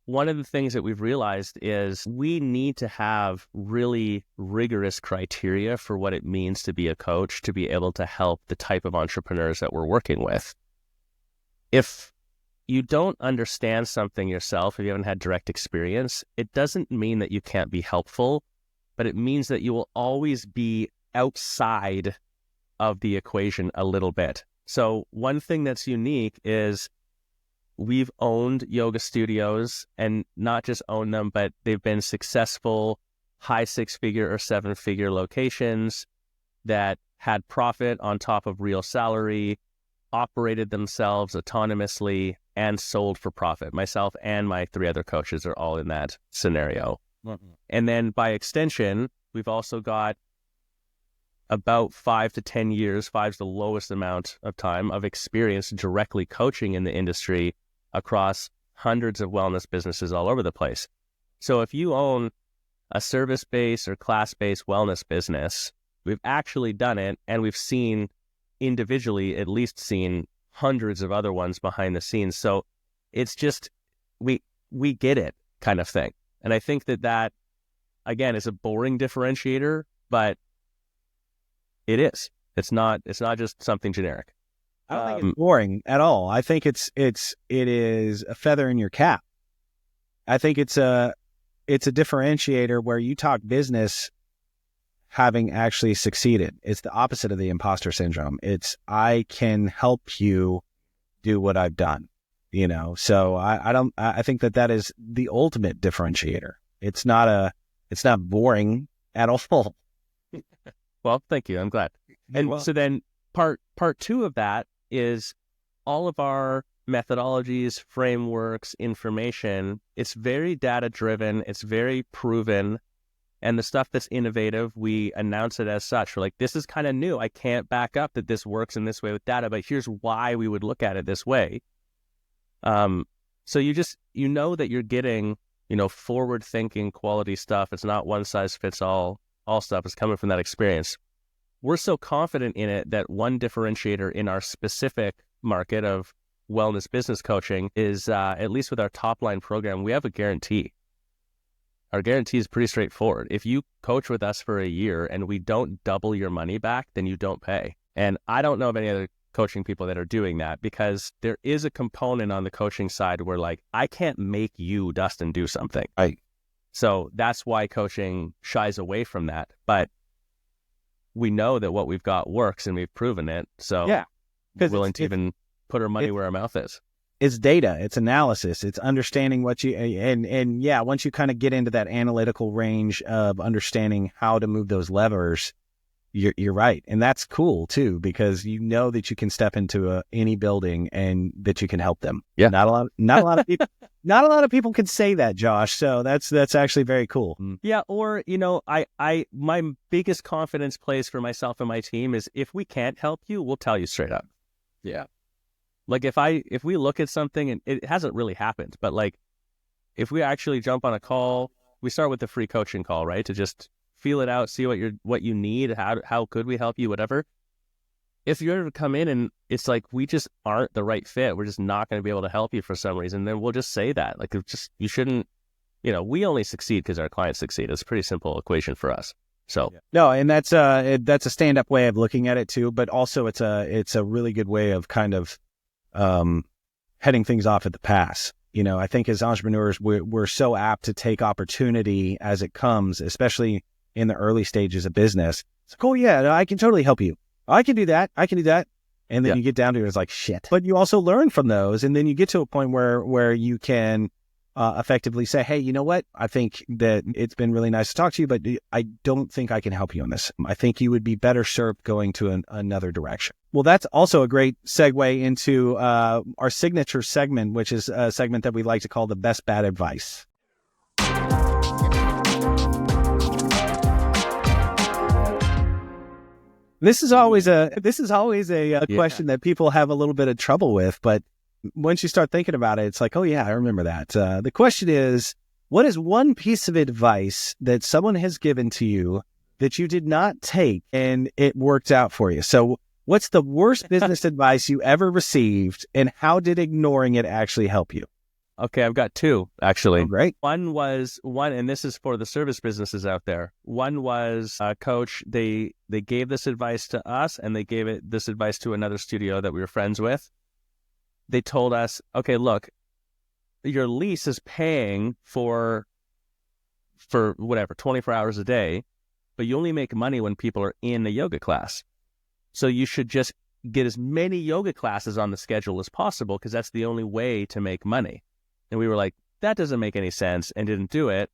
S2: one of the things that we've realized is we need to have really rigorous criteria for what it means to be a coach, to be able to help the type of entrepreneurs that we're working with. If you don't understand something yourself, if you haven't had direct experience, it doesn't mean that you can't be helpful, but it means that you will always be outside of the equation a little bit. So one thing that's unique is we've owned yoga studios, and not just owned them, but they've been successful high 6-figure or 7-figure locations that had profit on top of real salary, operated themselves autonomously, and sold for profit. Myself and my 3 other coaches are all in that scenario. Mm-hmm. And then by extension, we've also got about 5 to 10 years, 5 is the lowest amount of time, of experience directly coaching in the industry across hundreds of wellness businesses all over the place. So if you own a service-based or class-based wellness business, we've actually done it, and we've seen individually, at least seen hundreds of other ones behind the scenes. So it's just, we get it kind of thing. And I think that again, is a boring differentiator, but it is. It's not just something generic.
S3: I don't think it's boring at all. I think it is a feather in your cap. I think it's a differentiator where you talk business having actually succeeded. It's the opposite of the imposter syndrome. It's, I can help you do what I've done, So I think that is the ultimate differentiator. It's not boring at all.
S2: Well, thank you. I'm glad. And so then part 2 of that is all of our methodologies, frameworks, information. It's very data driven. It's very proven. And the stuff that's innovative, we announce it as such. We're like, this is kind of new. I can't back up that this works in this way with data, but here's why we would look at it this way. So you know that you're getting, forward thinking quality stuff. It's not one size fits all stuff is coming from that experience. We're so confident in it that one differentiator in our specific market of wellness business coaching is, at least with our top line program, we have a guarantee. Our guarantee is pretty straightforward. If you coach with us for a year and we don't double your money back, then you don't pay. And I don't know of any other coaching people that are doing that, because there is a component on the coaching side where like, I can't make you, Dustin, do something.
S3: Right.
S2: So that's why coaching shies away from that. But we know that what we've got works and we've proven it. So
S3: Yeah,
S2: we're willing to even put our money where our mouth is.
S3: It's data, it's analysis, it's understanding what you, and yeah, once you kind of get into that analytical range of understanding how to move those levers, you're right. And that's cool too, because you know that you can step into any building and that you can help them.
S2: Yeah.
S3: Not a lot of people, not a lot of people can say that, Josh. So that's actually very cool.
S2: Yeah. Or, you know, my biggest confidence place for myself and my team is if we can't help you, we'll tell you straight up. Yeah. Like if we look at something, and it hasn't really happened, but like if we actually jump on a call, we start with the free coaching call, right? To just feel it out, see what you need, how could we help you, whatever. If you ever to come in and it's like we just aren't the right fit, we're just not going to be able to help you for some reason, then we'll just say that. Like you shouldn't, you know, we only succeed because our clients succeed. It's a pretty simple equation for us. So
S3: no, and that's a stand-up way of looking at it too, but also it's a really good way of kind of heading things off at the pass. You know, I think as entrepreneurs, we're so apt to take opportunity as it comes, especially in the early stages of business. It's like, oh yeah, I can totally help you. I can do that. And then you get down to it, it's like, shit. But you also learn from those. And then you get to a point where you can effectively say, hey, you know what? I think that it's been really nice to talk to you, but I don't think I can help you on this. I think you would be better served going to another direction. Well, that's also a great segue into our signature segment, which is a segment that we like to call the best bad advice. This is always a question that people have a little bit of trouble with, but once you start thinking about it, it's like, oh yeah, I remember that. The question is, what is one piece of advice that someone has given to you that you did not take and it worked out for you? So what's the worst business advice you ever received, and how did ignoring it actually help you?
S2: Okay, I've got two, actually.
S3: Oh, great.
S2: One, and this is for the service businesses out there. One was, Coach, they gave this advice to us, and they gave this advice to another studio that we were friends with. They told us, okay, look, your lease is paying for whatever, 24 hours a day, but you only make money when people are in a yoga class. So you should just get as many yoga classes on the schedule as possible, because that's the only way to make money. And we were like, that doesn't make any sense, and didn't do it.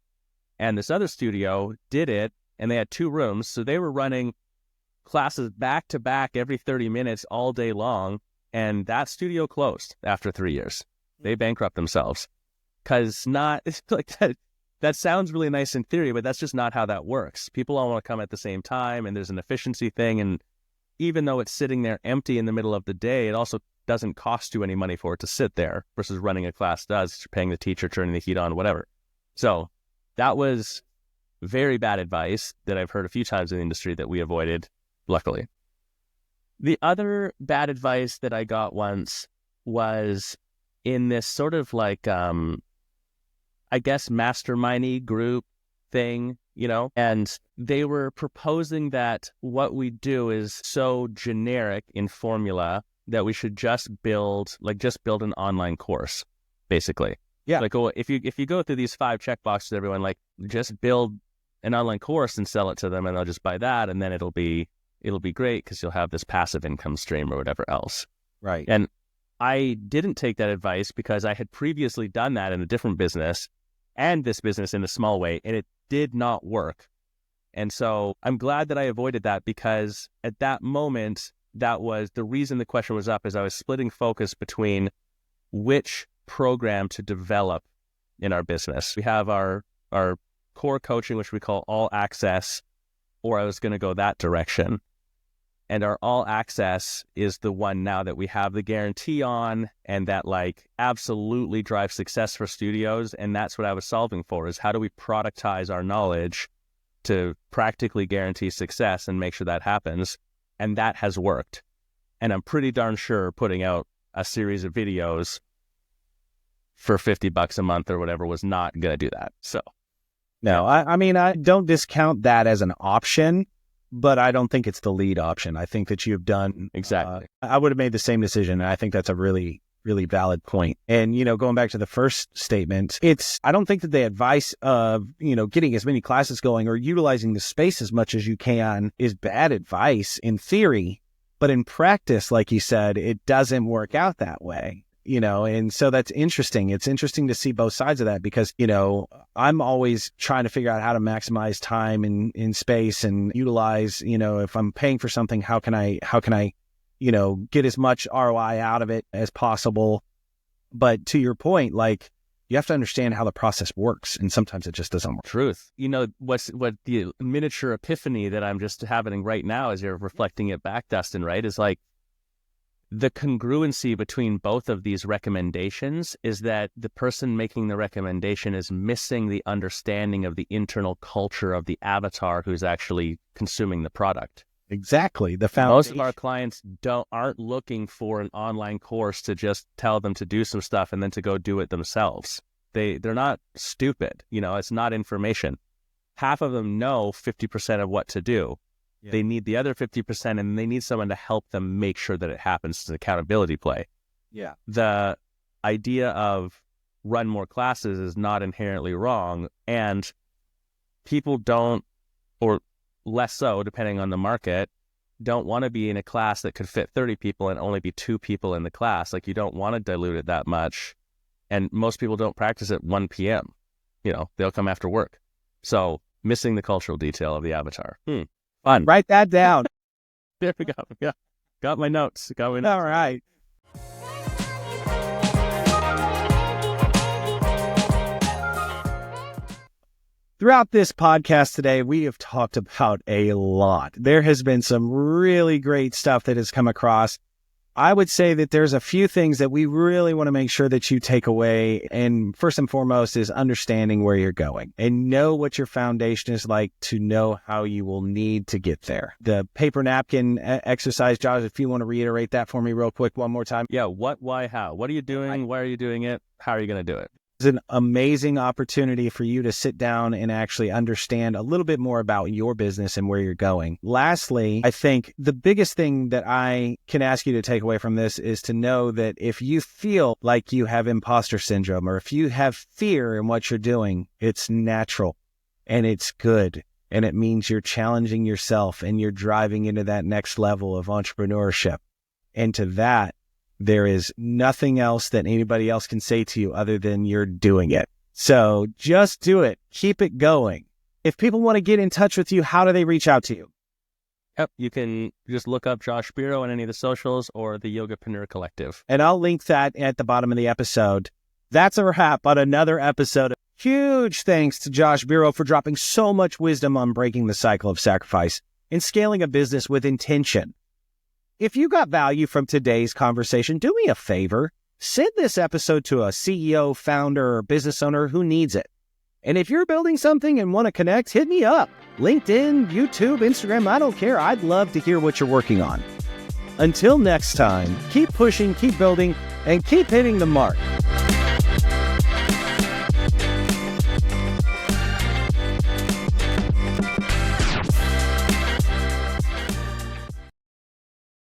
S2: And this other studio did it, and they had 2 rooms. So they were running classes back to back every 30 minutes all day long. And that studio closed after 3 years. They bankrupt themselves. Because it's like that sounds really nice in theory, but that's just not how that works. People all want to come at the same time, and there's an efficiency thing. And even though it's sitting there empty in the middle of the day, it also doesn't cost you any money for it to sit there versus running a class does. You're paying the teacher, turning the heat on, whatever. So that was very bad advice that I've heard a few times in the industry that we avoided, luckily. The other bad advice that I got once was in this sort of like, I guess, mastermind-y group thing, you know, and they were proposing that what we do is so generic in formula that we should just build an online course, basically. Yeah. Like, oh, if you go through these 5 checkboxes, everyone, like, just build an online course and sell it to them, and they'll just buy that, and then it'll be great because you'll have this passive income stream or whatever else. Right. And I didn't take that advice because I had previously done that in a different business and this business in a small way, and it did not work. And so I'm glad that I avoided that, because at that moment, that was the reason the question was up, is I was splitting focus between which program to develop in our business. We have our core coaching, which we call All Access, or I was going to go that direction. And our All Access is the one now that we have the guarantee on, and that like absolutely drives success for studios. And that's what I was solving for, is how do we productize our knowledge to practically guarantee success and make sure that happens. And that has worked. And I'm pretty darn sure putting out a series of videos for $50 a month or whatever was not going to do that. So
S3: No, I mean, I don't discount that as an option, but I don't think it's the lead option. I think that you've done
S2: Exactly.
S3: I would have made the same decision. And I think that's a really, really valid point. And, going back to the first statement, I don't think that the advice of, getting as many classes going or utilizing the space as much as you can is bad advice in theory. But in practice, like you said, it doesn't work out that way, and so that's interesting. It's interesting to see both sides of that because, I'm always trying to figure out how to maximize time in space and utilize, if I'm paying for something, how can I, get as much ROI out of it as possible. But to your point, like, you have to understand how the process works. And sometimes it just doesn't work.
S2: Truth. What the miniature epiphany that I'm just having right now as you're reflecting it back, Dustin, right, is like the congruency between both of these recommendations is that the person making the recommendation is missing the understanding of the internal culture of the avatar who's actually consuming the product.
S3: Exactly. The foundation.
S2: Most of our clients aren't looking for an online course to just tell them to do some stuff and then to go do it themselves. They're not stupid. It's not information. Half of them know 50% of what to do. Yeah. They need the other 50%, and they need someone to help them make sure that it happens. It's an accountability play.
S3: Yeah.
S2: The idea of run more classes is not inherently wrong, and people don't, or less so, depending on the market, don't want to be in a class that could fit 30 people and only be 2 people in the class. Like, you don't want to dilute it that much. And most people don't practice at 1 p.m. They'll come after work. So missing the cultural detail of the avatar. Fun.
S3: Write that down.
S2: There we go. Yeah. Got my notes.
S3: All right. Throughout this podcast today, we have talked about a lot. There has been some really great stuff that has come across. I would say that there's a few things that we really want to make sure that you take away. And first and foremost is understanding where you're going and know what your foundation is like to know how you will need to get there. The paper napkin exercise, Josh, if you want to reiterate that for me real quick one more time.
S2: Yeah. What, why, how? What are you doing? Why are you doing it? How are you going to do it?
S3: It's an amazing opportunity for you to sit down and actually understand a little bit more about your business and where you're going. Lastly, I think the biggest thing that I can ask you to take away from this is to know that if you feel like you have imposter syndrome or if you have fear in what you're doing, it's natural and it's good. And it means you're challenging yourself and you're driving into that next level of entrepreneurship. And to that, there is nothing else that anybody else can say to you other than you're doing it. So just do it. Keep it going. If people want to get in touch with you, how do they reach out to you?
S2: Yep. You can just look up Josh Biro on any of the socials or the Yogapreneur Collective.
S3: And I'll link that at the bottom of the episode. That's a wrap on another episode. Huge thanks to Josh Biro for dropping so much wisdom on breaking the cycle of sacrifice and scaling a business with intention. If you got value from today's conversation, do me a favor. Send this episode to a CEO, founder, or business owner who needs it. And if you're building something and want to connect, hit me up. LinkedIn, YouTube, Instagram, I don't care. I'd love to hear what you're working on. Until next time, keep pushing, keep building, and keep hitting the mark.